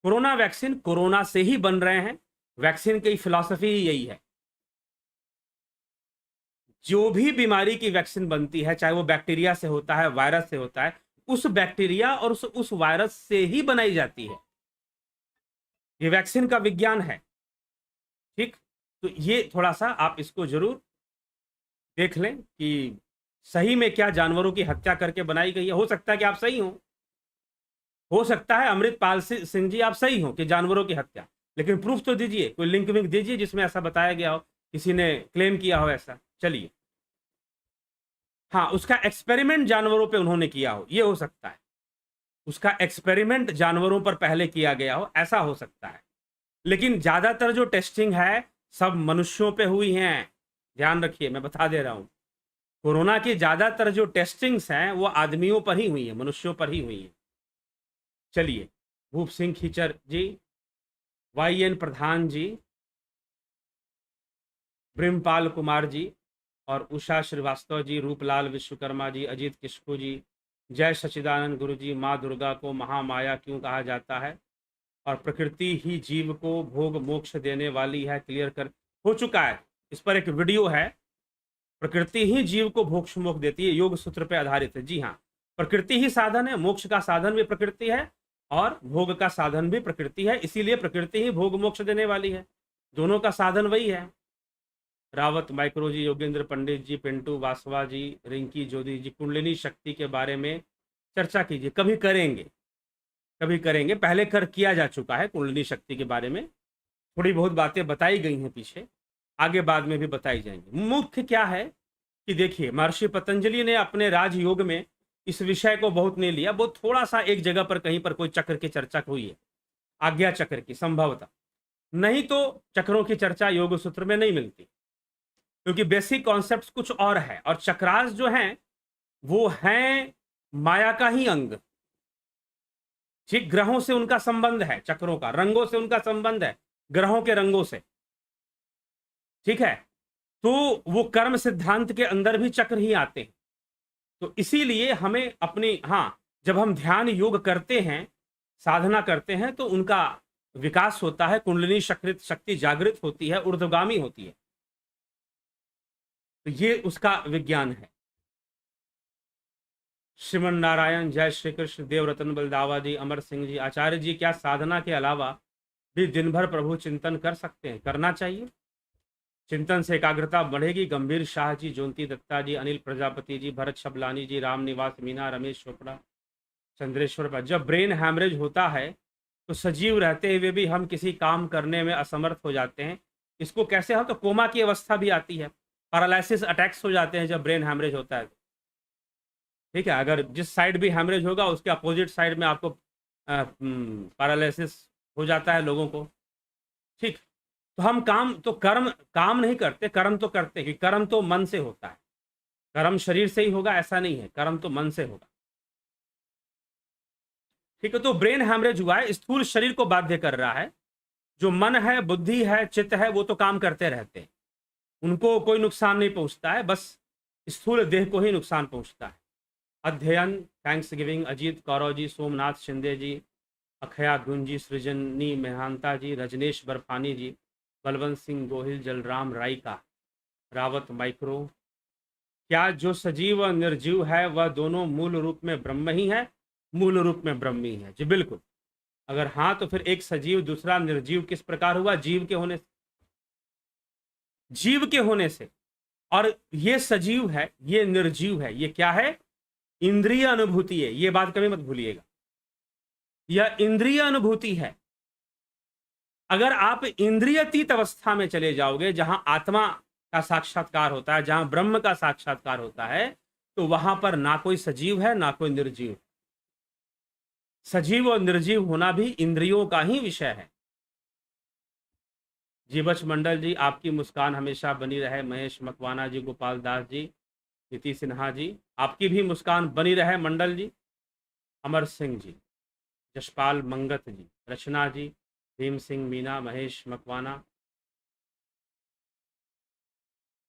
कोरोना वैक्सीन कोरोना से ही बन रहे हैं, वैक्सीन की फिलॉसफी ही यही है। जो भी बीमारी की वैक्सीन बनती है, चाहे वो बैक्टीरिया से होता है, वायरस से होता है, उस बैक्टीरिया और उस वायरस से ही बनाई जाती है। ये वैक्सीन का विज्ञान है, ठीक? तो ये थोड़ा सा आप इसको जरूर देख लें कि सही में क्या जानवरों की हत्या करके बनाई गई है। हो सकता है कि आप सही हो सकता है अमृतपाल सिंह जी आप सही हो कि जानवरों की हत्या, लेकिन प्रूफ तो दीजिए, कोई लिंक विंक दीजिए जिसमें ऐसा बताया गया हो, किसी ने क्लेम किया हो ऐसा। चलिए, हाँ, उसका एक्सपेरिमेंट जानवरों पे उन्होंने किया हो, ये हो सकता है, उसका एक्सपेरिमेंट जानवरों पर पहले किया गया हो, ऐसा हो सकता है। लेकिन ज्यादातर जो टेस्टिंग है सब मनुष्यों पे हुई हैं, ध्यान रखिए, मैं बता दे रहा हूं। कोरोना की ज्यादातर जो टेस्टिंग्स हैं वो आदमियों पर ही हुई है, मनुष्यों पर ही हुई है। चलिए, भूप सिंह खीचर जी, YN प्रधान जी, ब्रिमपाल कुमार जी और उषा श्रीवास्तव जी, रूपलाल विश्वकर्मा जी, अजीत किस्कू जी, जय सच्चिदानंद गुरु जी, माँ दुर्गा को महामाया क्यों कहा जाता है और प्रकृति ही जीव को भोग मोक्ष देने वाली है, क्लियर कर हो चुका है। इस पर एक वीडियो है, प्रकृति ही जीव को मोक्ष मोक्ष देती है, योग सूत्र पर आधारित है। जी हाँ, प्रकृति ही साधन है, मोक्ष का साधन भी प्रकृति है और भोग का साधन भी प्रकृति है, इसीलिए प्रकृति ही भोग मोक्ष देने वाली है, दोनों का साधन वही है। रावत माइक्रो जी, योगेंद्र पंडित जी, पिंटू वासवा जी, रिंकी जोधी जी, कुंडलिनी शक्ति के बारे में चर्चा कीजिए। कभी करेंगे, कभी करेंगे, पहले किया जा चुका है कुंडलिनी शक्ति के बारे में, थोड़ी बहुत बातें बताई गई हैं पीछे, आगे बाद में भी बताई जाएंगी। मुख्य क्या है कि देखिए, महर्षि पतंजलि ने अपने राजयोग में इस विषय को बहुत नहीं लिया, बहुत थोड़ा सा एक जगह पर कहीं पर कोई चक्र की चर्चा हुई है, आज्ञा चक्र की, संभवतः, नहीं तो चक्रों की चर्चा योग सूत्र में नहीं मिलती, क्योंकि बेसिक कॉन्सेप्ट्स कुछ और है, और चक्रास जो हैं वो हैं माया का ही अंग, ठीक? ग्रहों से उनका संबंध है, चक्रों का, रंगों से उनका संबंध है, ग्रहों के रंगों से, ठीक है? तो वो कर्म सिद्धांत के अंदर भी चक्र ही आते हैं। तो इसीलिए हमें अपनी, हाँ, जब हम ध्यान योग करते हैं, साधना करते हैं, तो उनका विकास होता है, कुंडलिनी शक्ति जागृत होती है, ऊर्ध्वगामी होती है। तो ये उसका विज्ञान है। श्रीमन नारायण, जय श्री कृष्ण। देव रतन बलदावा जी, अमर सिंह जी, आचार्य जी, क्या साधना के अलावा भी दिन भर प्रभु चिंतन कर सकते हैं? करना चाहिए। चिंतन से एकाग्रता बढ़ेगी। गंभीर शाह जी, ज्योति दत्ता जी, अनिल प्रजापति जी, भरत शबलानी जी, राम निवास मीना, रमेश चोपड़ा, चंद्रेश्वर पर। जब ब्रेन हैमरेज होता है तो सजीव रहते हुए भी हम किसी काम करने में असमर्थ हो जाते हैं। इसको कैसे, हम तो कोमा की अवस्था भी आती है, पैरालिसिस अटैक्स हो जाते हैं जब ब्रेन हैमरेज होता है। ठीक है, अगर जिस साइड भी हैमरेज होगा उसके अपोजिट साइड में आपको पैरालिसिस हो जाता है लोगों को। ठीक, तो हम काम नहीं करते, कर्म तो करते हैं, क्योंकि कर्म तो मन से होता है। कर्म शरीर से ही होगा ऐसा नहीं है, कर्म तो मन से होगा। ठीक है, तो ब्रेन हैमरेज हुआ है, स्थूल शरीर को बाध्य कर रहा है। जो मन है, बुद्धि है, चित्त है, वो तो काम करते रहते हैं, उनको कोई नुकसान नहीं पहुंचता है, बस स्थूल देह को ही नुकसान पहुंचता है। अध्ययन, थैंक्स गिविंग, अजीत कौरव जी, सोमनाथ शिंदे जी, अखया गुंज जी, सृजनी मेहांता जी, रजनेश बर्फानी जी, बलवंत सिंह गोहिल, जलराम रायका, रावत माइक्रो। क्या जो सजीव और निर्जीव है वह दोनों मूल रूप में ब्रह्म ही है? मूल रूप में ब्रह्म ही है जी, बिल्कुल। अगर हाँ, तो फिर एक सजीव दूसरा निर्जीव किस प्रकार हुआ? जीव के होने से। जीव के होने से। और ये सजीव है, ये निर्जीव है, ये क्या है? इंद्रिय अनुभूति है। ये बात कभी मत भूलिएगा, यह इंद्रिय अनुभूति है। अगर आप इंद्रियतीत अवस्था में चले जाओगे, जहां आत्मा का साक्षात्कार होता है, जहां ब्रह्म का साक्षात्कार होता है, तो वहां पर ना कोई सजीव है ना कोई निर्जीव। सजीव और निर्जीव होना भी इंद्रियों का ही विषय है। जीवच मंडल जी, आपकी मुस्कान हमेशा बनी रहे। महेश मकवाना जी, गोपाल दास जी, नीति सिन्हा जी, आपकी भी मुस्कान बनी रहे मंडल जी। अमर सिंह जी, जशपाल मंगत जी, रचना जी, भीम सिंह मीना, महेश मकवाना।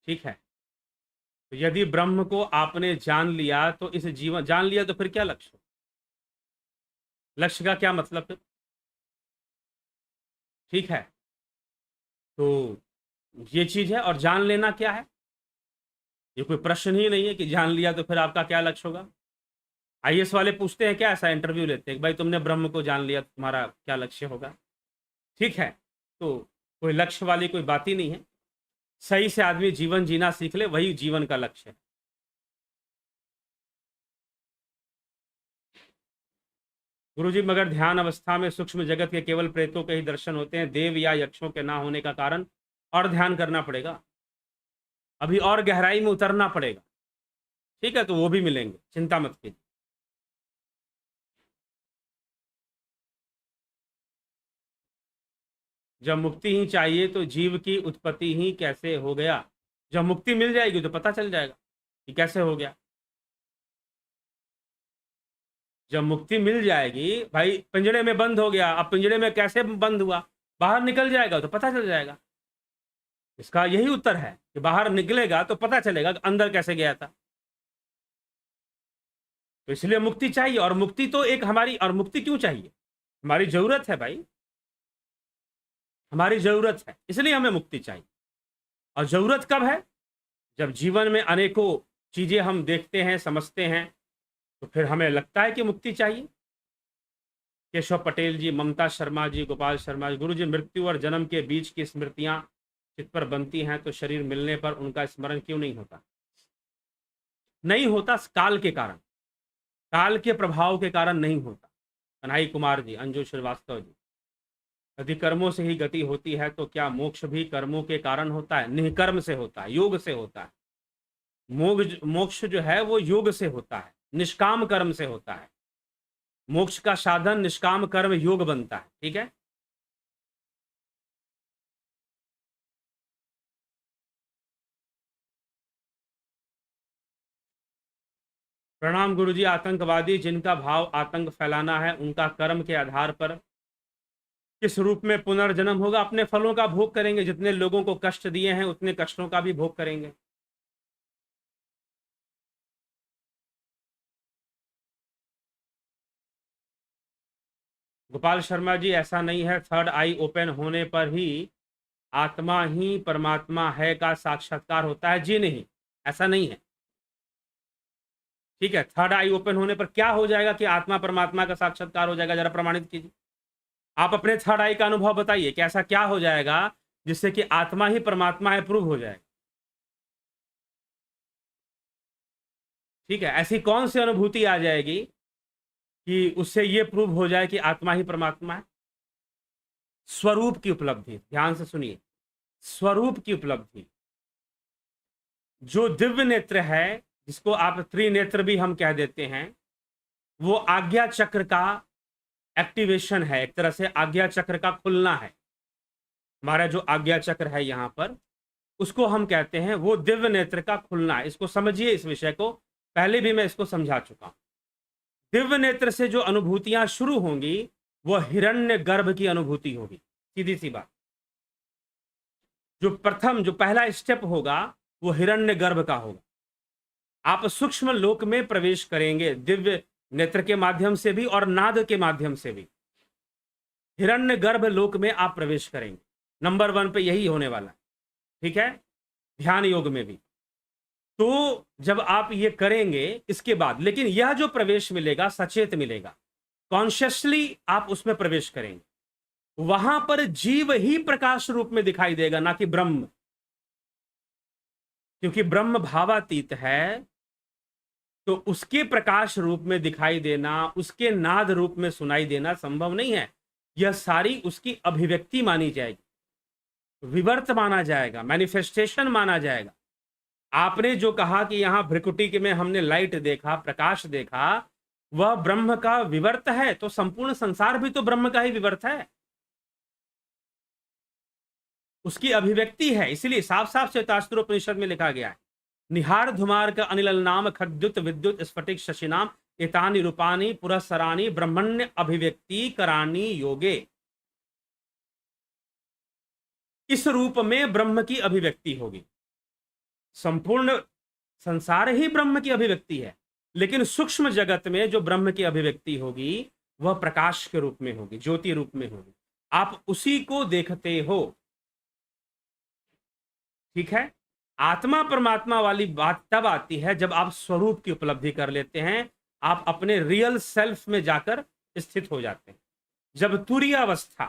ठीक है, तो यदि ब्रह्म को आपने जान लिया तो इस जीवन, जान लिया तो फिर क्या लक्ष्य? लक्ष्य का क्या मतलब फिर? ठीक है, तो ये चीज है। और जान लेना क्या है? ये कोई प्रश्न ही नहीं है कि जान लिया तो फिर आपका क्या लक्ष्य होगा। आईएएस वाले पूछते हैं क्या, ऐसा इंटरव्यू लेते हैं, भाई तुमने ब्रह्म को जान लिया तो तुम्हारा क्या लक्ष्य होगा? ठीक है, तो कोई लक्ष्य वाली कोई बात ही नहीं है। सही से आदमी जीवन जीना सीख ले, वही जीवन का लक्ष्य है। गुरुजी, मगर ध्यान अवस्था में सूक्ष्म जगत के केवल प्रेतों के ही दर्शन होते हैं, देव या यक्षों के ना होने का कारण? और ध्यान करना पड़ेगा, अभी और गहराई में उतरना पड़ेगा। ठीक है, तो वो भी मिलेंगे, चिंता मत कीजिए। जब मुक्ति ही चाहिए तो जीव की उत्पत्ति ही कैसे हो गया? जब मुक्ति मिल जाएगी तो पता चल जाएगा कि कैसे हो गया। जब मुक्ति मिल जाएगी, भाई पिंजड़े में बंद हो गया, अब पिंजड़े में कैसे बंद हुआ? बाहर निकल जाएगा तो पता चल जाएगा। इसका यही उत्तर है कि बाहर निकलेगा तो पता चलेगा कि अंदर कैसे गया था। तो इसलिए मुक्ति चाहिए, और मुक्ति तो एक हमारी, और मुक्ति क्यों चाहिए? हमारी जरूरत है भाई, हमारी जरूरत है, इसलिए हमें मुक्ति चाहिए। और जरूरत कब है? जब जीवन में अनेकों चीजें हम देखते हैं, समझते हैं, तो फिर हमें लगता है कि मुक्ति चाहिए। केशव पटेल जी, ममता शर्मा जी, गोपाल शर्मा जी, गुरु जी, मृत्यु और जन्म के बीच की स्मृतियां चित्त पर बनती हैं तो शरीर मिलने पर उनका स्मरण क्यों नहीं होता? नहीं होता, काल के कारण, काल के प्रभाव के कारण नहीं होता। कन्हई कुमार जी, अंजू श्रीवास्तव जी, यदि कर्मों से ही गति होती है तो क्या मोक्ष भी कर्मों के कारण होता है? निष्कर्म से होता है, योग से होता है। मोक्ष जो है वो योग से होता है, निष्काम कर्म से होता है। मोक्ष का साधन निष्काम कर्म योग बनता है। ठीक है, प्रणाम गुरुजी। आतंकवादी जिनका भाव आतंक फैलाना है, उनका कर्म के आधार पर किस रूप में पुनर्जन्म होगा? अपने फलों का भोग करेंगे, जितने लोगों को कष्ट दिए हैं उतने कष्टों का भी भोग करेंगे। गोपाल शर्मा जी, ऐसा नहीं है थर्ड आई ओपन होने पर ही आत्मा ही परमात्मा है का साक्षात्कार होता है। जी नहीं, ऐसा नहीं है। ठीक है, थर्ड आई ओपन होने पर क्या हो जाएगा कि आत्मा परमात्मा का साक्षात्कार हो जाएगा? जरा प्रमाणित कीजिए। आप अपने थर्ड आई का अनुभव बताइए कि ऐसा क्या हो जाएगा जिससे कि आत्मा ही परमात्मा है प्रूव हो जाएगा। ठीक है, ऐसी कौन सी अनुभूति आ जाएगी कि उससे ये प्रूव हो जाए कि आत्मा ही परमात्मा है? स्वरूप की उपलब्धि, ध्यान से सुनिए, स्वरूप की उपलब्धि। जो दिव्य नेत्र है, जिसको आप त्रिनेत्र भी हम कह देते हैं, वो आज्ञा चक्र का एक्टिवेशन है, एक तरह से आज्ञा चक्र का खुलना है। हमारा जो आज्ञा चक्र है यहां पर, उसको हम कहते हैं वो दिव्य नेत्र का खुलना है। इसको समझिए, इस विषय को पहले भी मैं इसको समझा चुका हूं। दिव्य नेत्र से जो अनुभूतियां शुरू होंगी वो हिरण्य गर्भ की अनुभूति होगी, सीधी सी बात। जो प्रथम, जो पहला स्टेप होगा वो हिरण्य गर्भ का होगा। आप सूक्ष्म लोक में प्रवेश करेंगे दिव्य नेत्र के माध्यम से भी और नाद के माध्यम से भी। हिरण्य गर्भ लोक में आप प्रवेश करेंगे, नंबर 1 पे यही होने वाला है। ठीक है, ध्यान योग में भी। तो जब आप ये करेंगे इसके बाद, लेकिन यह जो प्रवेश मिलेगा सचेत मिलेगा, कॉन्शियसली आप उसमें प्रवेश करेंगे। वहां पर जीव ही प्रकाश रूप में दिखाई देगा, ना कि ब्रह्म, क्योंकि ब्रह्म भावातीत है। तो उसके प्रकाश रूप में दिखाई देना, उसके नाद रूप में सुनाई देना संभव नहीं है। यह सारी उसकी अभिव्यक्ति मानी जाएगी, विवर्त माना जाएगा, मैनिफेस्टेशन माना जाएगा। आपने जो कहा कि यहां भ्रिकुटी के में हमने लाइट देखा, प्रकाश देखा, वह ब्रह्म का विवर्त है, तो संपूर्ण संसार भी तो ब्रह्म का ही विवर्त है, उसकी अभिव्यक्ति है। इसलिए साफ साफ श्वेतास्त्रोपनिषद में लिखा गया है, निहार धुमार का अनिल नाम खद्युत विद्युत स्फटिक शशिनाम एतानि रूपानि पुरस्सरानि ब्रह्मण्य अभिव्यक्ति करानी योगे। इस रूप में ब्रह्म की अभिव्यक्ति होगी। संपूर्ण संसार ही ब्रह्म की अभिव्यक्ति है, लेकिन सूक्ष्म जगत में जो ब्रह्म की अभिव्यक्ति होगी वह प्रकाश के रूप में होगी, ज्योति रूप में होगी। आप उसी को देखते हो। ठीक है, आत्मा परमात्मा वाली बात तब आती है जब आप स्वरूप की उपलब्धि कर लेते हैं, आप अपने रियल सेल्फ में जाकर स्थित हो जाते हैं। जब तुरीय अवस्था,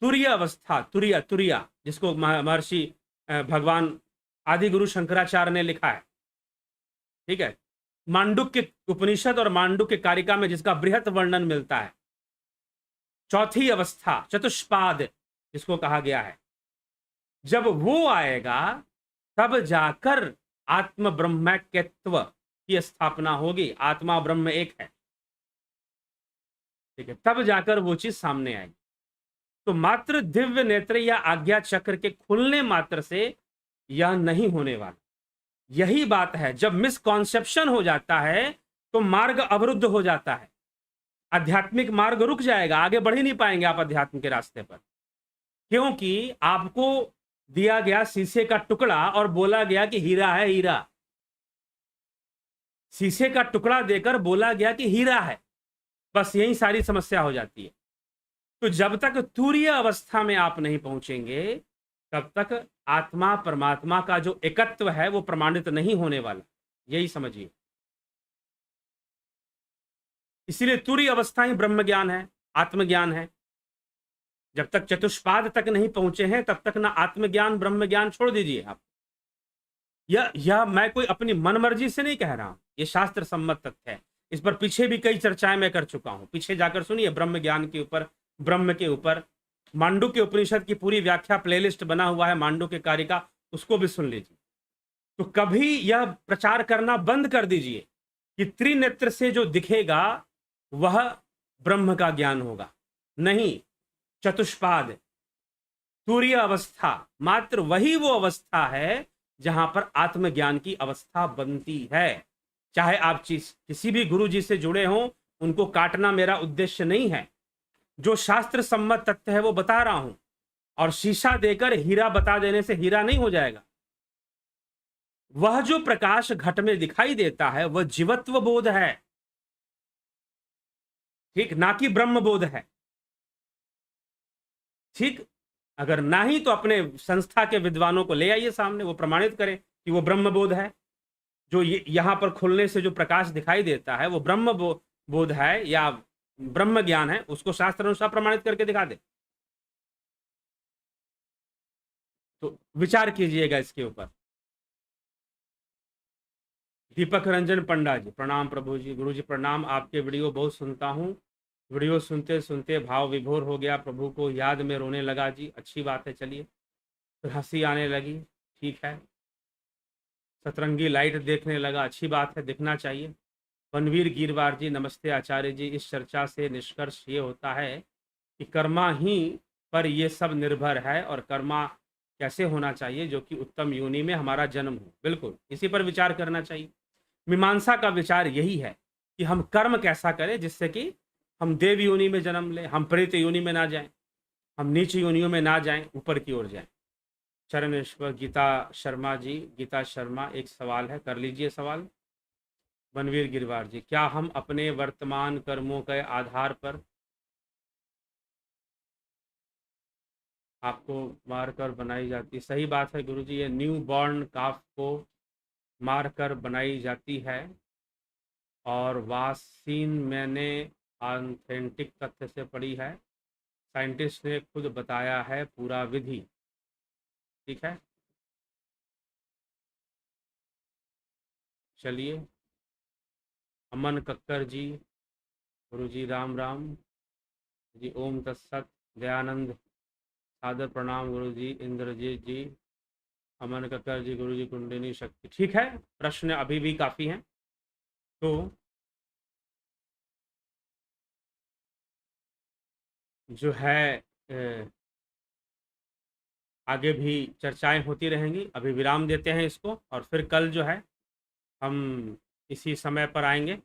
तुरीय अवस्था, तुरीय, तुरीय जिसको महर्षि भगवान आदि गुरु शंकराचार्य ने लिखा है, ठीक है, मांडुक्य उपनिषद और मांडुक्य कारिका में जिसका बृहत वर्णन मिलता है। चौथी अवस्था चतुष्पाद जिसको कहा गया है, जब वो आएगा तब जाकर आत्म ब्रह्मैक्यत्व की स्थापना होगी। आत्मा ब्रह्म एक है, ठीक है, तब जाकर वो चीज सामने आएगी। तो मात्र दिव्य नेत्र या आज्ञा चक्र के खुलने मात्र से यह नहीं होने वाला। यही बात है, जब मिसकॉन्सेप्शन हो जाता है तो मार्ग अवरुद्ध हो जाता है, आध्यात्मिक मार्ग रुक जाएगा, आगे बढ़ ही नहीं पाएंगे आप अध्यात्म के रास्ते पर। क्योंकि आपको दिया गया शीशे का टुकड़ा और बोला गया कि हीरा है, हीरा। शीशे का टुकड़ा देकर बोला गया कि हीरा है, बस यही सारी समस्या हो जाती है। तो जब तक तुरीय अवस्था में आप नहीं पहुंचेंगे तब तक आत्मा परमात्मा का जो एकत्व है वो प्रमाणित नहीं होने वाला, यही समझिए। इसीलिए तुरीय अवस्था ही ब्रह्म ज्ञान है, आत्मज्ञान है। जब तक चतुष्पाद तक नहीं पहुंचे हैं तब तक ना आत्मज्ञान ब्रह्म ज्ञान, छोड़ दीजिए आप। यह मैं कोई अपनी मनमर्जी से नहीं कह रहा हूं, यह शास्त्र सम्मत तथ्य है। इस पर पीछे भी कई चर्चाएं मैं कर चुका हूं, पीछे जाकर सुनिए। ब्रह्म ज्ञान के ऊपर, ब्रह्म के ऊपर मांडुक्य उपनिषद की पूरी व्याख्या प्लेलिस्ट बना हुआ है, मांडुक्य कारिका, उसको भी सुन लीजिए। तो कभी यह प्रचार करना बंद कर दीजिए कि त्रिनेत्र से जो दिखेगा वह ब्रह्म का ज्ञान होगा। नहीं, चतुष्पाद तुरीय अवस्था मात्र वही वो अवस्था है जहां पर आत्मज्ञान की अवस्था बनती है। चाहे आप किसी भी गुरु जी से जुड़े हों, उनको काटना मेरा उद्देश्य नहीं है। जो शास्त्र सम्मत तथ्य है वो बता रहा हूं, और शीशा देकर हीरा बता देने से हीरा नहीं हो जाएगा। वह जो प्रकाश घट में दिखाई देता है वह जीवत्व बोध है। ठीक, ना कि ब्रह्म बोध है। ठीक, अगर ना ही तो अपने संस्था के विद्वानों को ले आइए सामने, वो प्रमाणित करें कि वो ब्रह्म बोध है। जो यहां पर खुलने से जो प्रकाश दिखाई देता है वो ब्रह्म बोध है या ब्रह्म ज्ञान है, उसको शास्त्र अनुसार प्रमाणित करके दिखा दे। तो विचार कीजिएगा इसके ऊपर। दीपक रंजन पंडा जी, प्रणाम प्रभु जी। गुरु जी प्रणाम, आपके वीडियो बहुत सुनता हूँ। वीडियो सुनते सुनते भाव विभोर हो गया, प्रभु को याद में रोने लगा जी। अच्छी बात है, चलिए। फिर हंसी आने लगी, ठीक है। सतरंगी लाइट देखने लगा, अच्छी बात है, दिखना चाहिए। बनवीर गिरवार जी, नमस्ते आचार्य जी। इस चर्चा से निष्कर्ष ये होता है कि कर्मा ही पर ये सब निर्भर है, और कर्मा कैसे होना चाहिए, जो कि उत्तम योनि में हमारा जन्म हो। बिल्कुल इसी पर विचार करना चाहिए। मीमांसा का विचार यही है कि हम कर्म कैसा करें जिससे कि हम देव योनि में जन्म लें, हम प्रेत योनि में ना जाएं, हम नीच योनियों में ना जाएं, ऊपर की ओर जाएं। चरणेश्वर गीता शर्मा जी, गीता शर्मा, एक सवाल है, कर लीजिए सवाल। बनवीर गिरवार जी, क्या हम अपने वर्तमान कर्मों के आधार पर आपको मारकर बनाई जाती? सही बात है गुरुजी, ये न्यू बॉर्न काफ को मारकर बनाई जाती है, और वासीन मैंने ऑथेंटिक तथ्य से पढ़ी है, साइंटिस्ट ने खुद बताया है पूरा विधि। ठीक है, चलिए। अमन कक्कर जी, गुरु जी राम राम जी, ओम तत्सत। दयानंद, सादर प्रणाम गुरु जी। इंद्रजीत जी, अमन कक्कर जी, गुरु जी कुंडलिनी शक्ति। ठीक है, प्रश्न अभी भी काफ़ी हैं, तो जो है आगे भी चर्चाएं होती रहेंगी। अभी विराम देते हैं इसको, और फिर कल जो है हम इसी समय पर आएंगे।